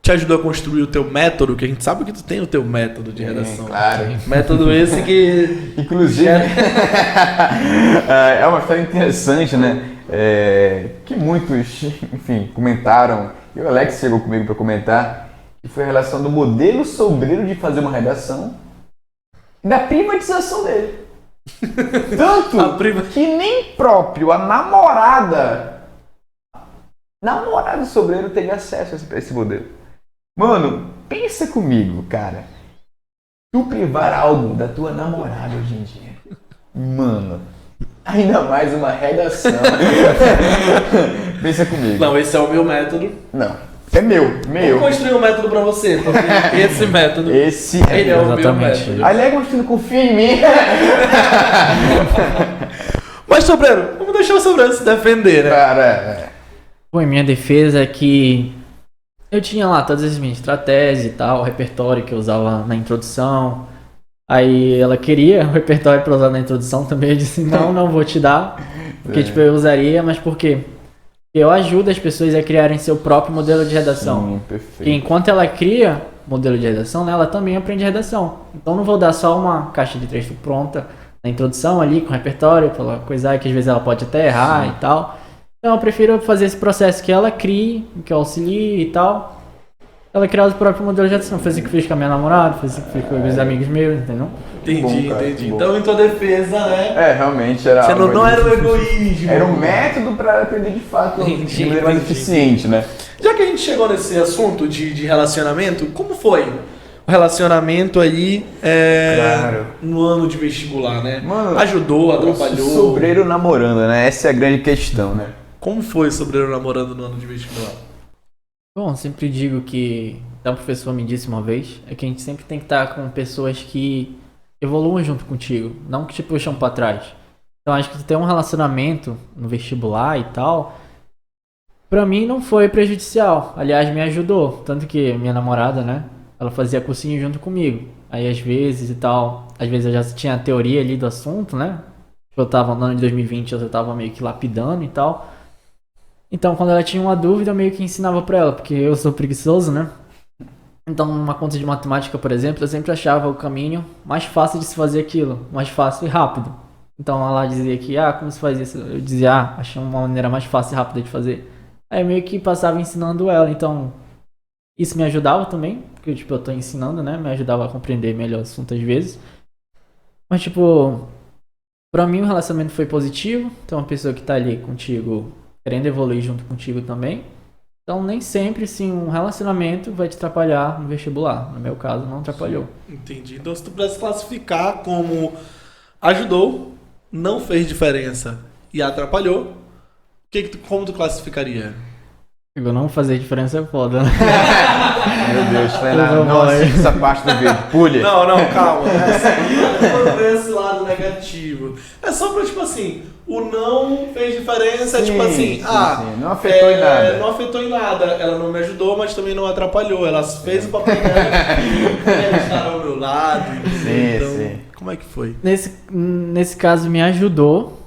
te te ajudou a construir o teu método, que a gente sabe que tu tem o teu método de redação. Claro. Método esse que... Inclusive, é uma história interessante, né? Que muitos, enfim, comentaram, e o Alex chegou comigo para comentar, que foi a relação do modelo sobreiro de fazer uma redação e da privatização dele. Tanto que nem próprio a namorada do sobreiro teve acesso a esse modelo. Mano, pensa comigo, cara. Tu privar algo da tua namorada hoje em dia. Mano, ainda mais uma redação. Pensa comigo. Não, esse é o meu método. Não, é meu. Vou construir um método pra você, porque esse método... Esse ele é o meu exatamente. método. Aliás, tu não confia em mim. Mas, Sobreiro, vamos deixar o Sobreiro se defender, né? Cara, Bom, em minha defesa é que eu tinha lá todas as minhas estratégias e tal, o repertório que eu usava na introdução. Aí ela queria o repertório pra usar na introdução também. Eu disse, não vou te dar. Porque, tipo, eu usaria, mas por quê? Porque eu ajudo as pessoas a criarem seu próprio modelo de redação. perfeito. E enquanto ela cria modelo de redação, né, ela também aprende redação. Então não vou dar só uma caixa de texto pronta na introdução ali, com repertório, pra ela coisar, que às vezes ela pode até errar e tal. Então eu prefiro fazer esse processo que ela crie, que eu auxilie e tal. Ela criar o próprio modelo de redação. Foi assim que eu fiz com a minha namorada, foi assim que eu fiz com os amigos meus, entendeu? Entendi, Bom, cara, entendi. bom. Então, em tua defesa, né? Realmente era Você algo não era o difícil. egoísmo. Era um método para aprender de fato de Entendi, maneira mais entendi. eficiente, né? Já que a gente chegou nesse assunto de relacionamento, como foi o relacionamento aí Claro. no ano de vestibular, né? Mano, Ajudou, O atrapalhou? sobreiro namorando, né? Essa é a grande questão, né? Como foi o Sobreiro namorando no ano de vestibular? Bom, sempre digo que, até um professor me disse uma vez, é que a gente sempre tem que estar com pessoas que evoluam junto contigo, não que te puxam pra trás. Então acho que ter um relacionamento no vestibular e tal, pra mim não foi prejudicial. Aliás, me ajudou. Tanto que minha namorada, né, ela fazia cursinho junto comigo. Aí às vezes e tal, às vezes eu já tinha a teoria ali do assunto, né? Eu tava no ano de 2020, eu tava meio que lapidando e tal. Então, quando ela tinha uma dúvida, eu meio que ensinava pra ela, porque eu sou preguiçoso, né? Então, numa conta de matemática, por exemplo, eu sempre achava o caminho mais fácil de se fazer aquilo, mais fácil e rápido. Então, ela dizia que, como se faz isso? Eu dizia, achei uma maneira mais fácil e rápida de fazer. Aí, eu meio que passava ensinando ela, então, isso me ajudava também, porque, tipo, eu tô ensinando, né? Me ajudava a compreender melhor o assunto às vezes. Mas, tipo, pra mim o relacionamento foi positivo, então, uma pessoa que tá ali contigo querendo evoluir junto contigo também. Então, nem sempre, sim, um relacionamento vai te atrapalhar no vestibular. No meu caso, não atrapalhou. Entendi. Então, se tu pudesse classificar como ajudou, não fez diferença e atrapalhou, como tu classificaria? Eu não fazer diferença é foda, né? Meu Deus, Eu Tainá, vou não morrer. assiste essa parte do vídeo. Pule. Não, calma. Não ver esse lado negativo. É só pra, tipo assim, o não fez diferença, é tipo assim, sim. Não afetou em nada. Não afetou em nada. Ela não me ajudou, mas também não atrapalhou. Ela fez o papel dela, ela estava ao meu lado. Então, Sim. como é que foi? Nesse caso, me ajudou.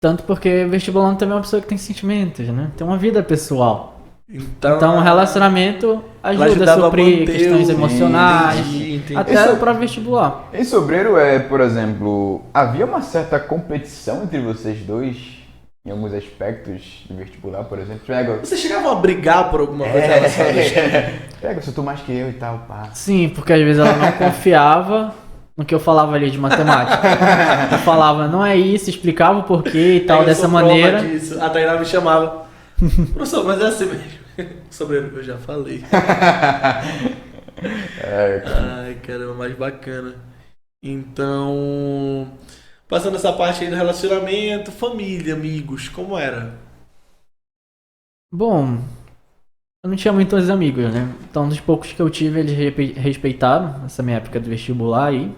Tanto porque vestibulando também é uma pessoa que tem sentimentos, né? Tem uma vida pessoal. Então, o relacionamento ajuda a ajudava a suprir manter questões o- emocionais. Entendi. Até para vestibular. Em Sobreiro, por exemplo, havia uma certa competição entre vocês dois em alguns aspectos de vestibular, por exemplo. Vocês chegavam a brigar por alguma coisa relacionada a estudo? Pega, eu sou tu mais que eu e tal, pá. Sim, porque às vezes ela não confiava no que eu falava ali de matemática. Eu falava, não é isso, explicava o porquê e tal, Eu dessa sou prova maneira. disso. A Tainá me chamava. Professor, mas é assim mesmo. Sobre eu já falei. Ai, caramba, mais bacana. Então, passando essa parte aí do relacionamento, família, amigos, como era? Bom, eu não tinha muitos amigos, né? Então, dos poucos que eu tive, eles respeitaram essa minha época do vestibular aí.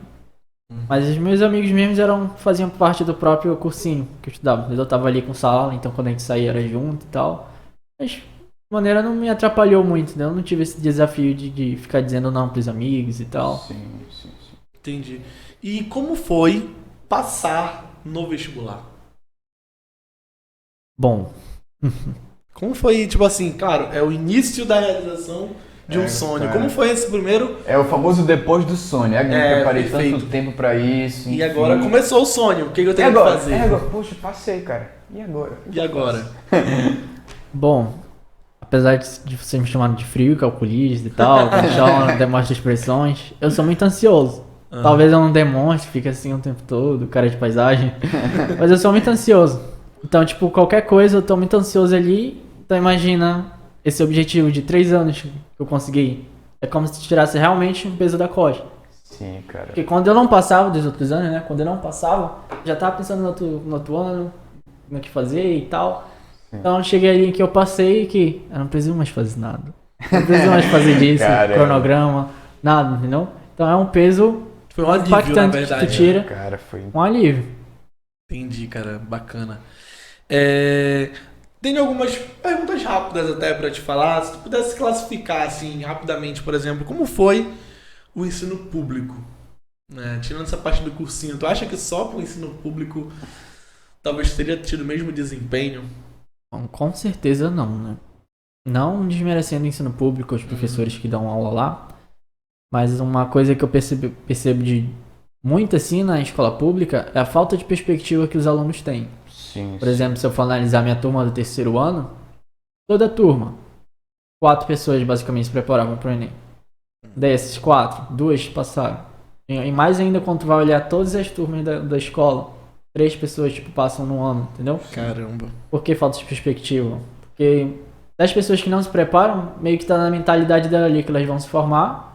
Mas os meus amigos mesmos faziam parte do próprio cursinho que eu estudava. Eu tava ali com sala, então quando a gente saía era junto e tal. Mas, de maneira, não me atrapalhou muito, né? Eu não tive esse desafio de ficar dizendo não pros amigos e tal. Sim. Entendi. E como foi passar no vestibular? Bom, Como foi, tipo assim, claro, é o início da realização de um sonho. Cara. Como foi esse primeiro? É o famoso depois do sonho. Eu preparei perfeito. tanto tempo pra isso. E enfim. agora começou o sonho. O que eu tenho que agora? fazer? Agora. Poxa, passei, cara. E agora? E agora? Bom, apesar de vocês me chamarem de frio, calculista e tal, não demonstra expressões, eu sou muito ansioso. Talvez eu não demonstre, fica assim o tempo todo, cara de paisagem. Mas eu sou muito ansioso. Então, tipo, qualquer coisa eu tô muito ansioso ali. Então imagina esse objetivo de 3 anos que eu consegui. É como se tirasse realmente um peso da costa. Sim, cara. Porque quando eu não passava dos outros anos, né? Quando eu não passava, já tava pensando no outro ano, no que fazer e tal. Então eu cheguei ali que eu passei que eu não preciso mais fazer nada. Não preciso mais fazer disso, cronograma, nada, entendeu? Então é um peso Foi um alívio, impactante na verdade. que tu tira. Cara, foi. Um alívio. Entendi, cara. Bacana. Tenho algumas perguntas rápidas até pra te falar. Se tu pudesse classificar, assim, rapidamente, por exemplo, como foi o ensino público? Né? Tirando essa parte do cursinho, tu acha que só com o ensino público talvez teria tido o mesmo desempenho? Bom, com certeza não, né? Não desmerecendo o ensino público, os professores que dão aula lá. Mas uma coisa que eu percebo de muito assim na escola pública é a falta de perspectiva que os alunos têm. Sim. Por exemplo, se eu for analisar minha turma do 3º ano, toda a turma, 4 pessoas basicamente se preparavam para o Enem. Dessas 4, 2 passaram. E mais ainda quando tu vai olhar todas as turmas da escola, 3 pessoas tipo, passam no ano, entendeu? Caramba. Por que falta de perspectiva? Porque 10 pessoas que não se preparam, meio que tá na mentalidade dela ali que elas vão se formar,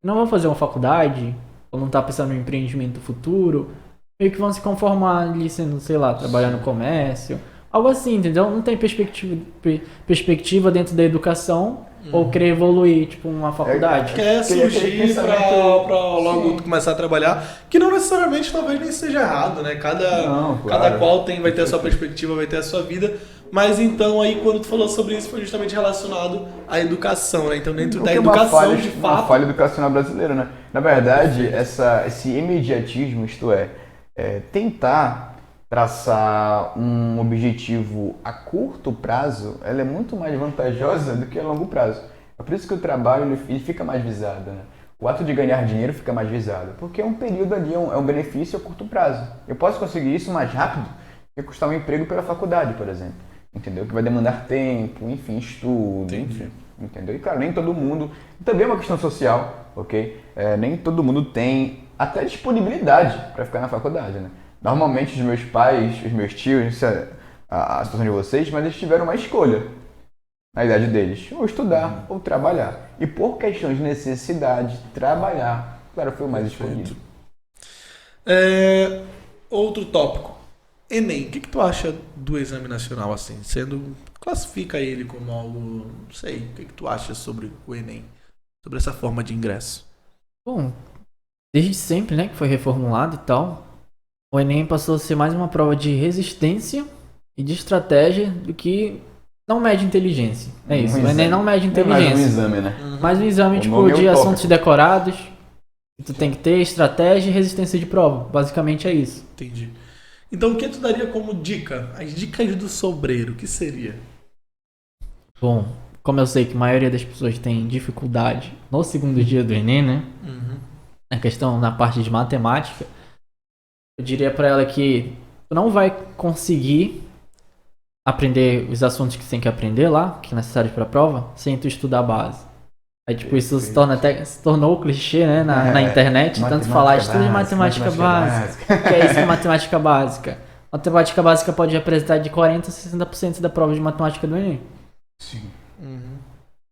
não vão fazer uma faculdade, ou não tá pensando no empreendimento futuro, meio que vão se conformar ali sendo, sei lá, trabalhar no comércio, algo assim, entendeu? Não tem perspectiva dentro da educação ou querer evoluir, tipo, uma faculdade. Quer surgir pra logo começar a trabalhar, que não necessariamente talvez nem seja errado, né? Cada qual vai ter a sua perspectiva, vai ter a sua vida. Mas então aí quando tu falou sobre isso foi justamente relacionado à educação, né? Então dentro da educação, de fato... Uma falha educacional brasileira, né? Na verdade, esse imediatismo, isto é, tentar traçar um objetivo a curto prazo, ela é muito mais vantajosa do que a longo prazo. É por isso que o trabalho ele fica mais visado, né? O ato de ganhar dinheiro fica mais visado, porque é um período ali, é um benefício a curto prazo. Eu posso conseguir isso mais rápido que custar um emprego pela faculdade, por exemplo. Entendeu? Que vai demandar tempo, enfim, estudo, enfim. Entendeu? E claro, nem todo mundo... Também é uma questão social, ok? Nem todo mundo tem até disponibilidade para ficar na faculdade, né? Normalmente os meus pais, os meus tios, não sei a situação de vocês, mas eles tiveram uma escolha na idade deles. Ou estudar ou trabalhar. E por questões de necessidade, trabalhar, claro, foi o mais escolhido. Outro tópico. Enem. O que tu acha do exame nacional, assim? Classifica ele como algo... Não sei. O que tu acha sobre o Enem? Sobre essa forma de ingresso? Bom, desde sempre, né, que foi reformulado e tal, o Enem passou a ser mais uma prova de resistência e de estratégia do que não mede inteligência. É isso, o Enem não mede inteligência. Mais um exame, né? Mais um exame tipo de assuntos decorados. Tu tem que ter estratégia e resistência de prova. Basicamente é isso. Entendi. Então o que tu daria como dica? As dicas do sobreiro, o que seria? Bom, como eu sei que a maioria das pessoas tem dificuldade no segundo dia do Enem, né? A questão na parte de matemática, eu diria pra ela que tu não vai conseguir aprender os assuntos que você tem que aprender lá, que é necessário pra prova, sem tu estudar a base. Aí, tipo, isso se tornou clichê, né, na internet, tanto falar, estude matemática básica. Que é isso que é matemática básica? Matemática básica pode representar de 40% a 60% da prova de matemática do Enem. Sim.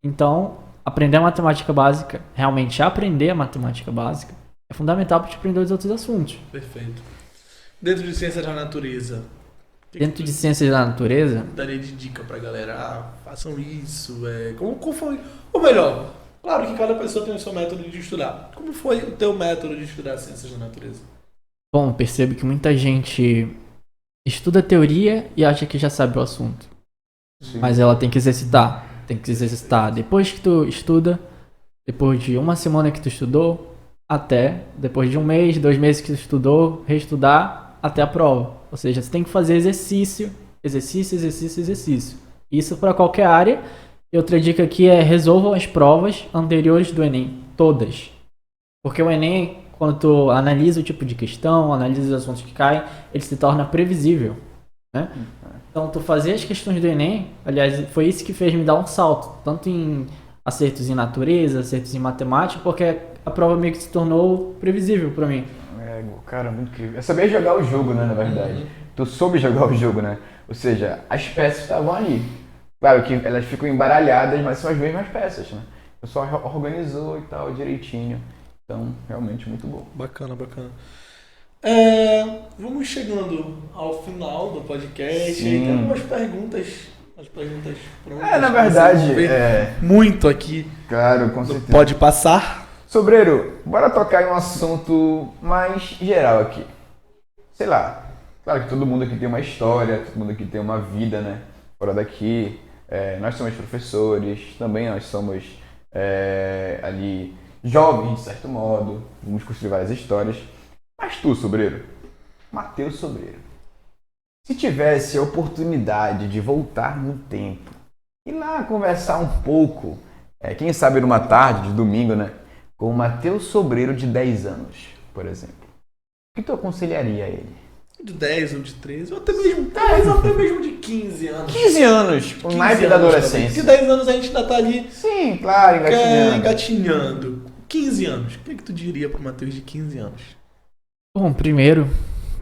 Então, aprender a matemática básica, realmente aprender a matemática básica, é fundamental para te aprender os outros assuntos. Perfeito. Dentro de ciências da natureza. Dentro de ciências da natureza... Daria de dica pra galera, façam isso, como foi? Ou melhor, claro que cada pessoa tem o seu método de estudar. Como foi o teu método de estudar ciências da natureza? Bom, percebo que muita gente estuda teoria e acha que já sabe o assunto. Sim. Mas ela tem que exercitar. Tem que exercitar depois que tu estuda, depois de uma semana que tu estudou, até depois de 1 mês, 2 meses que tu estudou, reestudar até a prova. Ou seja, você tem que fazer exercício. Isso para qualquer área E outra dica aqui é resolvam as provas anteriores do Enem, todas. Porque o Enem, quando tu analisa o tipo de questão, analisa os assuntos que caem, ele se torna previsível, né? Então, tu fazer as questões do Enem, aliás, foi isso que fez me dar um salto, tanto em acertos em natureza, acertos em matemática, porque a prova meio que se tornou previsível pra mim. Cara, muito incrível. Eu sabia jogar o jogo, né, na verdade. Tu soube jogar o jogo, né? Ou seja, as peças estavam ali. Claro que elas ficam embaralhadas, mas são as mesmas peças, né? O pessoal organizou e tal, direitinho. Então, realmente muito bom. Bacana. Vamos chegando ao final do podcast. Sim. Tem algumas perguntas. Na verdade, muito aqui. Claro, com certeza. Pode passar. Sobreiro, bora tocar em um assunto mais geral aqui. Sei lá, claro que todo mundo aqui tem uma história, todo mundo aqui tem uma vida, né? Fora daqui, nós somos professores, também nós somos ali jovens, de certo modo, vamos construir várias histórias. Mas tu, Sobreiro, Matheus Sobreiro, se tivesse a oportunidade de voltar no tempo, ir lá conversar um pouco, quem sabe numa tarde de domingo, né? Com o Matheus Sobreiro de 10 anos, por exemplo. O que tu aconselharia a ele? De 10 ou de 13, ou até mesmo, talvez até mesmo de 15 anos. 15 anos, o mais da adolescência. Porque 10 anos a gente ainda tá ali. Sim, claro, engatinhando. 15 anos. O que tu diria pro Matheus de 15 anos? Bom, primeiro,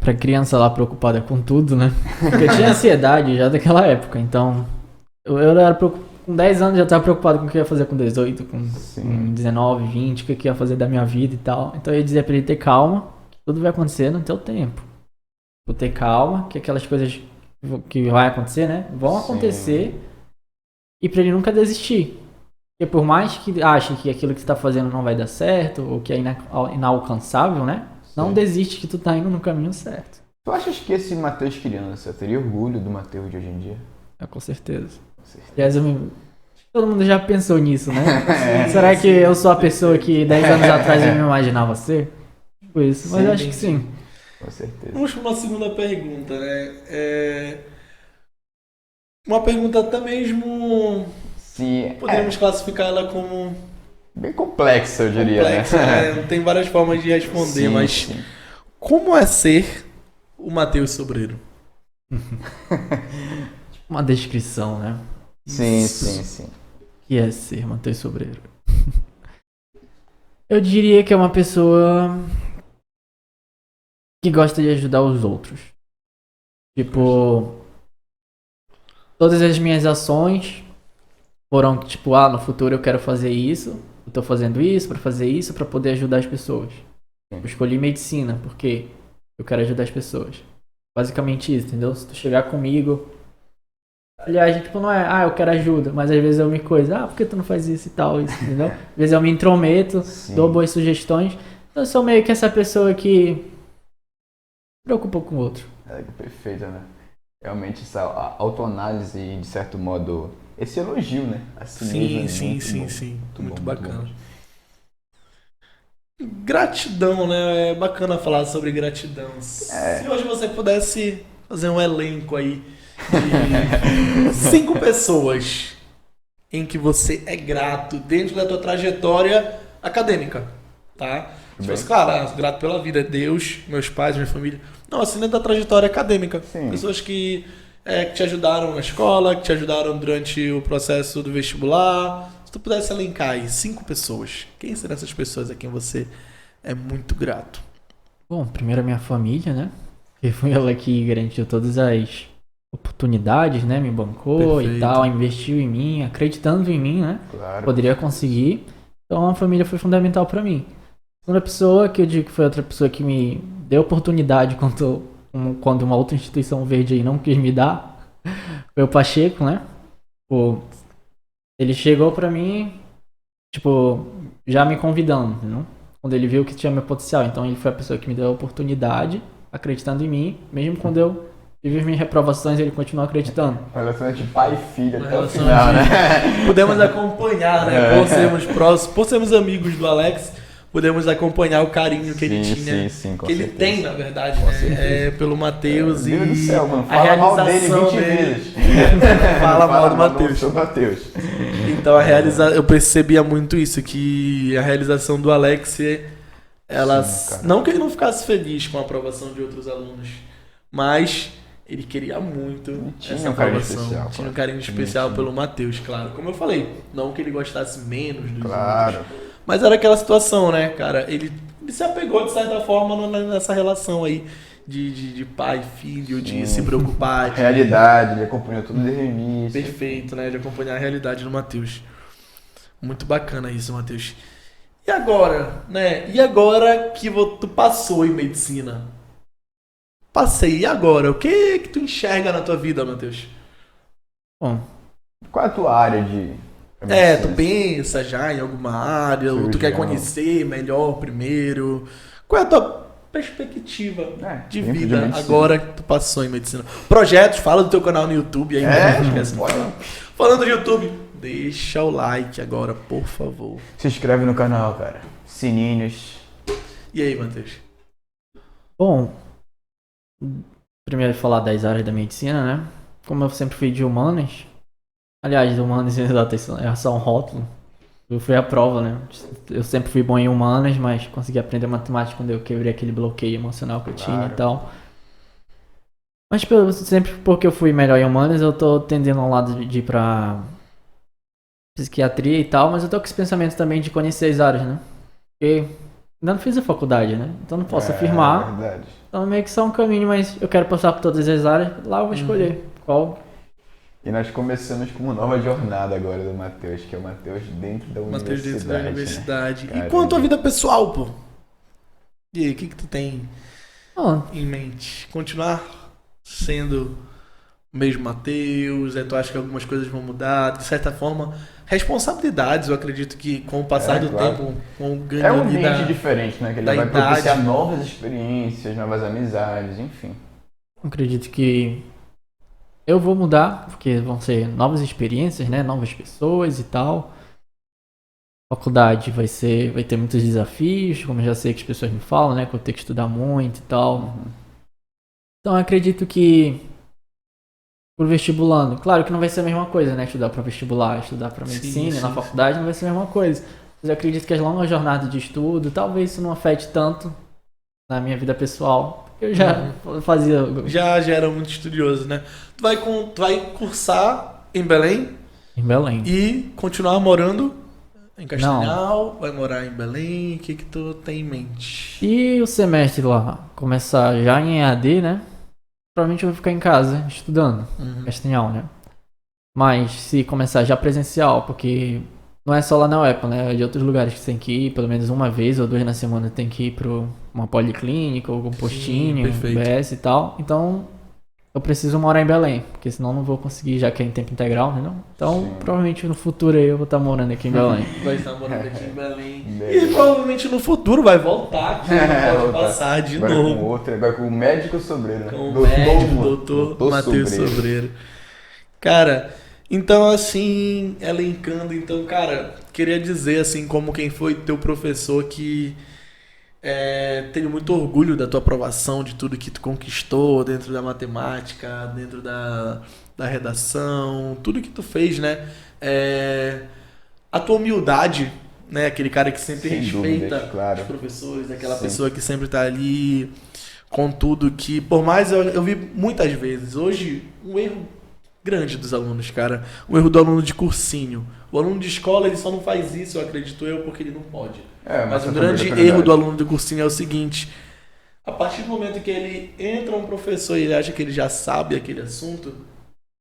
pra criança lá preocupada com tudo, né? Porque eu tinha ansiedade já daquela época, então eu era com 10 anos já estava preocupado com o que eu ia fazer com 18, com 19, 20, o que eu ia fazer da minha vida e tal. Então eu ia dizer pra ele ter calma, que tudo vai acontecer no teu tempo. Vou ter calma, que aquelas coisas que vai acontecer, né? Vão acontecer. E pra ele nunca desistir. Porque por mais que ache que aquilo que você tá fazendo não vai dar certo, ou que é inalcançável, né? Não desiste que tu tá indo no caminho certo. Tu achas que esse Matheus criança teria orgulho do Matheus de hoje em dia? Com certeza. Aliás, todo mundo já pensou nisso, né? Será que eu sou a pessoa que 10 anos atrás eu me imaginava ser? Tipo isso, mas eu acho que sim. Com certeza. Vamos para uma segunda pergunta, né? Uma pergunta até mesmo... Sim, podemos classificar ela como... bem complexa, eu diria, né? Tem várias formas de responder, mas... Como é ser o Matheus Sobreiro? Uma descrição, né? Sim. O que é ser Matheus Sobreiro? Eu diria que é uma pessoa que gosta de ajudar os outros. Tipo, todas as minhas ações foram tipo, no futuro eu quero fazer isso, eu tô fazendo isso pra poder ajudar as pessoas. Eu escolhi medicina porque eu quero ajudar as pessoas. Basicamente isso, entendeu? Se tu chegar comigo... Aliás, tipo, não é, eu quero ajuda, mas às vezes eu me coisa, por que tu não faz isso e tal, isso, entendeu? Às vezes eu me intrometo, dou boas sugestões. Então eu sou meio que essa pessoa que se preocupa com o outro. Perfeito, né? Realmente essa autoanálise e, de certo modo, esse elogio, né? Sim. Muito bacana. Gratidão, né? É bacana falar sobre gratidão. Se hoje você pudesse fazer um elenco aí de 5 pessoas em que você é grato dentro da tua trajetória acadêmica, tá? Se fosse, claro, grato pela vida, Deus, meus pais, minha família. Não, assim, dentro da trajetória acadêmica. Sim. Pessoas que te ajudaram na escola, que te ajudaram durante o processo do vestibular. Se tu pudesse elencar aí 5 pessoas, quem seriam essas pessoas a quem você é muito grato? Bom, primeiro a minha família, né? Que foi ela que garantiu todas as oportunidades, né? Me bancou e tal, investiu em mim, acreditando em mim, né? Claro. Poderia conseguir. Então a família foi fundamental pra mim. A segunda pessoa, que eu digo que foi outra pessoa que me deu oportunidade quando uma outra instituição verde aí não quis me dar, foi o Pacheco, né? Ele chegou pra mim, já me convidando, entendeu? Quando ele viu que tinha meu potencial. Então ele foi a pessoa que me deu a oportunidade, acreditando em mim, mesmo quando eu tive as minhas reprovações, ele continuou acreditando. Relação de pai e filho até o final, né? Podemos acompanhar, né? Por sermos próximos, por sermos amigos do Alex, pudemos acompanhar o carinho que ele Sim, tinha. sim, com que ele certeza. tem, na verdade, Com né? certeza. Pelo Matheus. Meu Deus do céu, mano. a Fala mal dele realização 20 dele. vezes. Fala mal do Matheus. Seu Matheus. Então eu percebia muito isso, que a realização do Alex, ela, Sim, cara. não que ele não ficasse feliz com a aprovação de outros alunos, mas ele queria muito Tinha essa um carinho aprovação. especial, Tinha um cara. carinho especial Tinha. pelo Matheus, claro. Como eu falei, não que ele gostasse menos dos Claro. outros, mas era aquela situação, né, cara? Ele se apegou, de certa forma, nessa relação aí de pai e filho, de Sim. se preocupar, de Realidade, ele acompanhou tudo desde o início. perfeito, né? De acompanhar a realidade do Matheus. Muito bacana isso, Matheus. E agora, né? E agora que tu passou em medicina? Passei, e agora? O que tu enxerga na tua vida, Matheus? Bom, Qual é a tua área de... Tu pensa já em alguma área, ou tu quer Cirurgião. conhecer melhor primeiro? Qual é a tua perspectiva de dentro vida medicina. agora que tu passou em medicina? Projetos, fala do teu canal no YouTube aí. Não esquece de falar. Falando de YouTube, deixa o like agora, por favor. Se inscreve no canal, cara. Sininhos. E aí, Matheus? bom, primeiro falar das áreas da medicina, né? Como eu sempre fui de humanas, aliás, de humanas é só um rótulo. Eu fui à prova, né? Eu sempre fui bom em humanas, mas consegui aprender matemática quando eu quebrei aquele bloqueio emocional que eu tinha Claro. e tal. Mas sempre porque eu fui melhor em humanas, eu tô tendendo ao lado de ir pra psiquiatria e tal, mas eu tô com esse pensamento também de conhecer as áreas, né? Porque ainda não fiz a faculdade, né? Então não posso afirmar. Verdade. Então meio que só um caminho, mas eu quero passar por todas as áreas. Lá eu vou escolher qual. E nós começamos com uma nova jornada agora do Matheus, que é o Matheus dentro da Matheus universidade. dentro da né? universidade. E Caramba. quanto à tua vida pessoal, pô? E aí, o que tu tem Não, em mente? Continuar sendo o mesmo Matheus? Tu acha que algumas coisas vão mudar? De certa forma, responsabilidades, eu acredito que com o passar do claro. tempo, com o ganho É um ali ambiente da... diferente, né? Que ele da vai idade. propiciar novas experiências, novas amizades, enfim. acredito que eu vou mudar, porque vão ser novas experiências, né? Novas pessoas e tal. Faculdade vai ter muitos desafios, como eu já sei que as pessoas me falam, né? Que eu tenho que estudar muito e tal. Então eu acredito que pro vestibulando, claro que não vai ser a mesma coisa, né? Estudar para vestibular, estudar para medicina, na faculdade não vai ser a mesma coisa. Mas eu acredito que as longas jornadas de estudo, talvez isso não afete tanto na minha vida pessoal. Eu já fazia. Já era muito estudioso, né? Tu vai cursar em Belém Em Belém. e continuar morando em Castanhal? Vai morar em Belém? O que tu tem em mente? E o semestre lá começar já em EAD, né? Provavelmente eu vou ficar em casa estudando, Castanhal, né? Mas se começar já presencial, porque não é só lá na UEPA, né? É de outros lugares que você tem que ir, pelo menos uma vez ou duas na semana tem que ir pra uma policlínica ou algum postinho, perfeito. BS e tal. Então eu preciso morar em Belém, porque senão não vou conseguir, já que é em tempo integral, né? Então Sim. provavelmente no futuro aí eu vou estar morando aqui em Belém. Vai estar morando aqui em Belém. Belém. E provavelmente no futuro vai voltar aqui, pode voltar. passar de Agora novo. com outro, agora com o médico sobreiro, né? Com o médico, doutor Matheus Sobreiro. Cara, então assim, elencando, então, cara, queria dizer assim, como quem foi teu professor que tenho muito orgulho da tua aprovação, de tudo que tu conquistou dentro da matemática, dentro da redação, tudo que tu fez, né? A tua humildade, né? Aquele cara que sempre Sem respeita dúvidas, claro. os professores, aquela Sim. pessoa que sempre tá ali com tudo que, por mais eu vi muitas vezes, hoje, um erro grande dos alunos, cara, o erro do aluno de cursinho. O aluno de escola, ele só não faz isso, eu acredito eu, porque ele não pode. Mas um grande erro do aluno de cursinho é o seguinte: a partir do momento que ele entra um professor e ele acha que ele já sabe aquele assunto,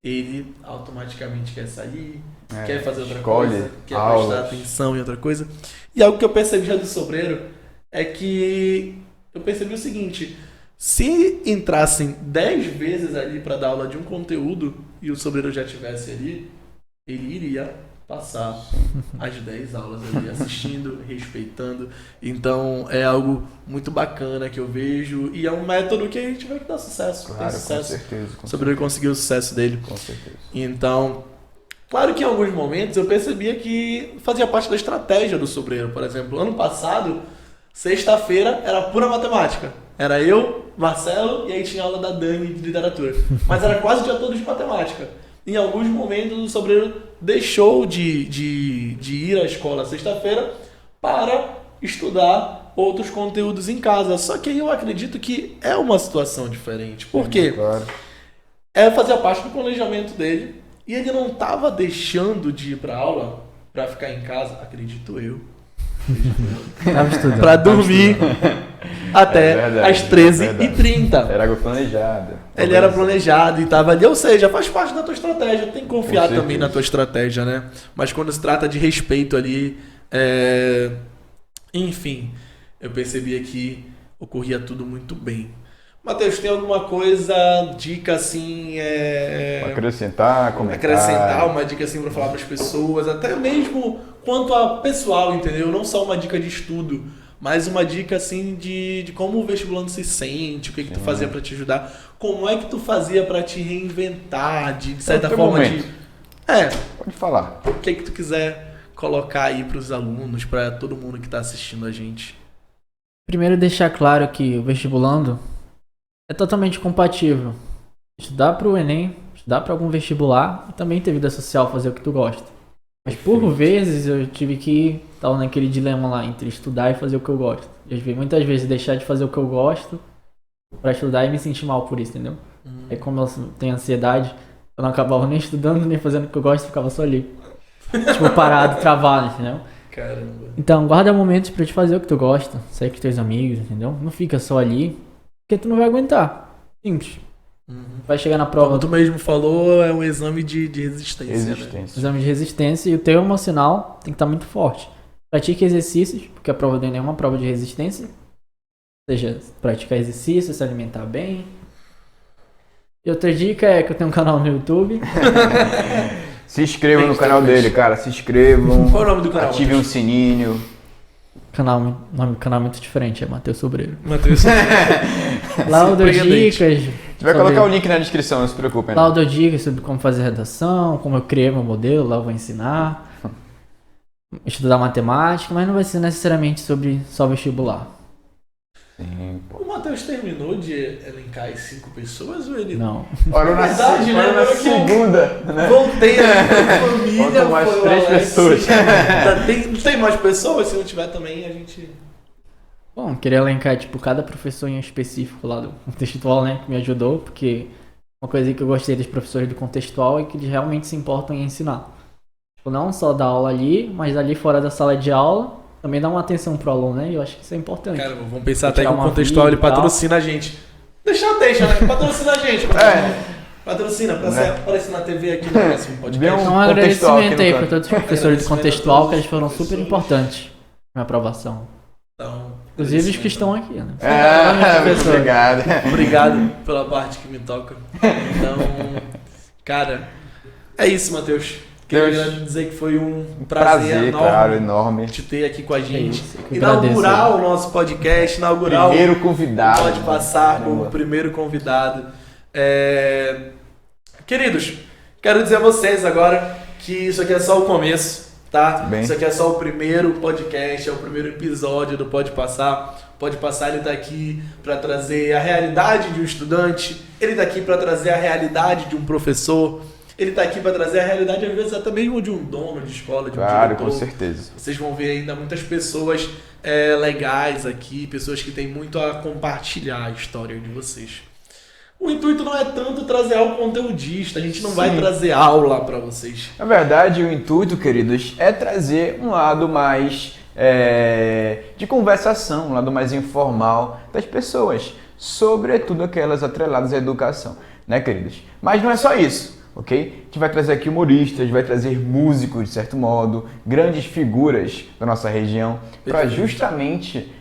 ele automaticamente quer sair, quer fazer outra coisa, quer prestar atenção em outra coisa. E algo que eu percebi já do Sobreiro é que eu percebi o seguinte: se entrassem 10 vezes ali para dar aula de um conteúdo e o Sobreiro já estivesse ali, ele iria passar as 10 aulas ali, assistindo, respeitando. Então é algo muito bacana que eu vejo e é um método que a gente vai dar sucesso. Claro, tem com sucesso. certeza. O Sobreiro conseguiu o sucesso dele. Com certeza. Então, claro que em alguns momentos eu percebia que fazia parte da estratégia do Sobreiro. Por exemplo, ano passado, Sexta-feira era pura matemática. Era eu, Marcelo, e aí tinha aula da Dani de literatura. Mas era quase o dia todo de matemática. Em alguns momentos o Sobreiro deixou de ir à escola sexta-feira para estudar outros conteúdos em casa. Só que aí eu acredito que é uma situação diferente. Por quê? Claro. Fazia parte do planejamento dele e ele não estava deixando de ir para aula para ficar em casa, acredito eu. Tava estudando. Para dormir até verdade, às 13h30. Era algo planejado. Ele era planejado e estava ali, ou seja, faz parte da tua estratégia, tem que confiar Com também certeza. na tua estratégia, né? Mas quando se trata de respeito ali, enfim, eu percebia que ocorria tudo muito bem. Matheus, tem alguma coisa, dica assim, Acrescentar, comentar. acrescentar uma dica assim para falar para as pessoas, até mesmo quanto a pessoal, entendeu? Não só uma dica de estudo, mas uma dica assim de como o vestibulando se sente, o que tu fazia para te ajudar, como é que tu fazia para te reinventar, de certa teu forma momento. Pode falar. o que tu quiser colocar aí para os alunos, para todo mundo que tá assistindo a gente. Primeiro deixar claro que o vestibulando é totalmente compatível. Estudar para o Enem, estudar para algum vestibular e também ter vida social, fazer o que tu gosta. Mas por vezes eu tive que estar naquele dilema lá entre estudar e fazer o que eu gosto. Eu vi muitas vezes deixar de fazer o que eu gosto para estudar e me sentir mal por isso, entendeu? Aí como eu tenho ansiedade, eu não acabava nem estudando, nem fazendo o que eu gosto, ficava só ali. Tipo, parado, travado, entendeu? Caramba. Então, guarda momentos pra te fazer o que tu gosta, sair com teus amigos, entendeu? Não fica só ali, porque tu não vai aguentar. Simples. Vai chegar na prova Como tu mesmo falou, é um exame de resistência. Né? Existência. exame de resistência e o teu emocional tem que estar muito forte. Pratique exercícios, porque a prova do Enem é uma prova de resistência. Ou seja, praticar exercícios, se alimentar bem. E outra dica é que eu tenho um canal no YouTube. Se inscrevam no canal dele, cara. Se inscrevam. Qual é o nome do canal? Ativem o sininho. Nome do canal é muito diferente, é Matheus Sobreiro. Matheus. Lá eu dou Surpreendente. dicas. Você vai sobre- colocar o link na descrição, não se preocupem. Lá eu Não. dou dicas sobre como fazer redação, como eu criei meu modelo, lá eu vou ensinar. Estudar matemática, mas não vai ser necessariamente sobre só vestibular. Sim, pô. O Matheus terminou de elencar as 5 pessoas ou ele Não. Ora na, Verdade, né? ora na Eu que- segunda, né? Voltei a família. Faltam mais foi o 3 Alex. pessoas. Tem mais pessoas? Se não tiver também, a gente. Bom, queria elencar, tipo, cada professor em específico lá do contextual, né, que me ajudou, porque uma coisa que eu gostei dos professores do contextual é que eles realmente se importam em ensinar. Tipo, não só dar aula ali, mas ali fora da sala de aula, também dar uma atenção pro aluno, né, e eu acho que isso é importante. Cara, vamos pensar Vou até que tirar o uma contextual ele vida e tal. patrocina a gente. Deixa, né? Patrocina a gente. Patrocina pra Né? aparecer na TV aqui no próximo Dê podcast. um Então, um contextual agradecimento aqui aí no para canto. todos os professores do Agradecimento a contextual, todos que eles os foram super professores. importantes na aprovação. Então, Inclusive os que estão aqui, né? Muito Professor. obrigado. obrigado pela parte que me toca. Então, cara, é isso, Matheus. Queria Deus. dizer que foi um prazer enorme claro, enorme. te ter aqui com a gente. isso, eu Inaugurar agradeço. o nosso podcast, inaugurar Primeiro o convidado. Pode Passar Caramba. como primeiro convidado. Queridos, quero dizer a vocês agora que isso aqui é só o começo, tá? Bem. Isso aqui é só o primeiro podcast, é o primeiro episódio do Pode Passar. Pode Passar, ele tá aqui para trazer a realidade de um estudante, ele tá aqui para trazer a realidade de um professor, ele tá aqui para trazer a realidade, às vezes, até mesmo de um dono de escola, de um Claro, diretor. com certeza. Vocês vão ver ainda muitas pessoas legais aqui, pessoas que têm muito a compartilhar a história de vocês. O intuito não é tanto trazer algo conteudista, a gente não vai trazer aula para vocês. Na verdade, o intuito, queridos, é trazer um lado mais de conversação, um lado mais informal das pessoas, sobretudo aquelas atreladas à educação, né, queridos? Mas não é só isso, ok? A gente vai trazer aqui humoristas, vai trazer músicos, de certo modo, grandes figuras da nossa região, para justamente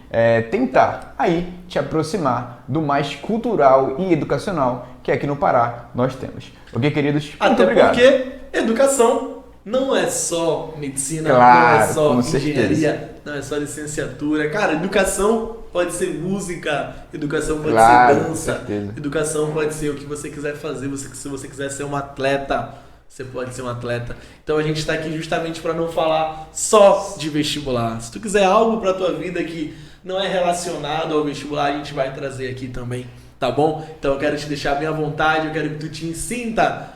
tentar aí te aproximar do mais cultural e educacional que aqui no Pará nós temos. Ok, queridos? Muito Até obrigado. porque educação não é só medicina, Claro, não é só com engenharia, certeza. não é só licenciatura. Cara, educação pode ser música, educação pode Claro, ser com dança, certeza. educação pode ser o que você quiser fazer. Se você quiser ser um atleta, você pode ser um atleta. Então a gente está aqui justamente para não falar só de vestibular. Se tu quiser algo para tua vida que não é relacionado ao vestibular, a gente vai trazer aqui também, tá bom? Então eu quero te deixar bem à vontade, eu quero que tu te sinta,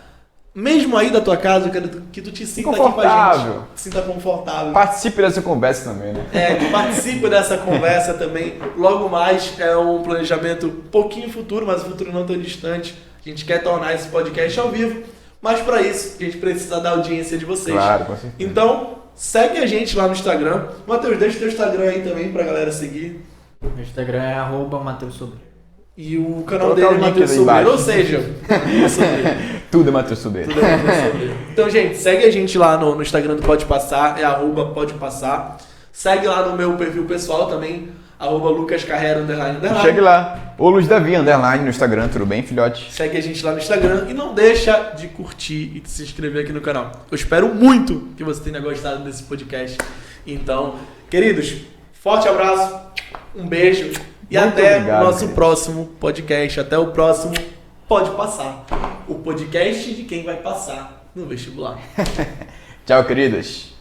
mesmo aí da tua casa, eu quero que tu te sinta aqui com a Confortável. gente. Sinta confortável. Participe dessa conversa também, né? Participe dessa conversa também. Logo mais, é um planejamento um pouquinho futuro, mas um futuro não tão distante. A gente quer tornar esse podcast ao vivo, mas para isso a gente precisa da audiência de vocês. Claro, com certeza. Então, segue a gente lá no Instagram. Matheus, deixa o teu Instagram aí também pra galera seguir. Meu Instagram é @Mateus Sobreiro. E o canal Colocar dele é o link Matheus aí Sobreiro, embaixo. ou seja, Matheus Sobreiro. Tudo é Matheus Sobreiro. Tudo é Matheus Sobreiro. Então, gente, segue a gente lá no Instagram do Pode Passar, é @PodePassar. Segue lá no meu perfil pessoal também, @LucasCarrera __. Chegue lá. Ô Luiz Davi, _ no Instagram, tudo bem, filhote? Segue a gente lá no Instagram e não deixa de curtir e de se inscrever aqui no canal. Eu espero muito que você tenha gostado desse podcast. Então, queridos, forte abraço, um beijo e Muito até obrigado, o nosso querido. próximo podcast. Até o próximo Pode Passar. O podcast de quem vai passar no vestibular. Tchau, queridos.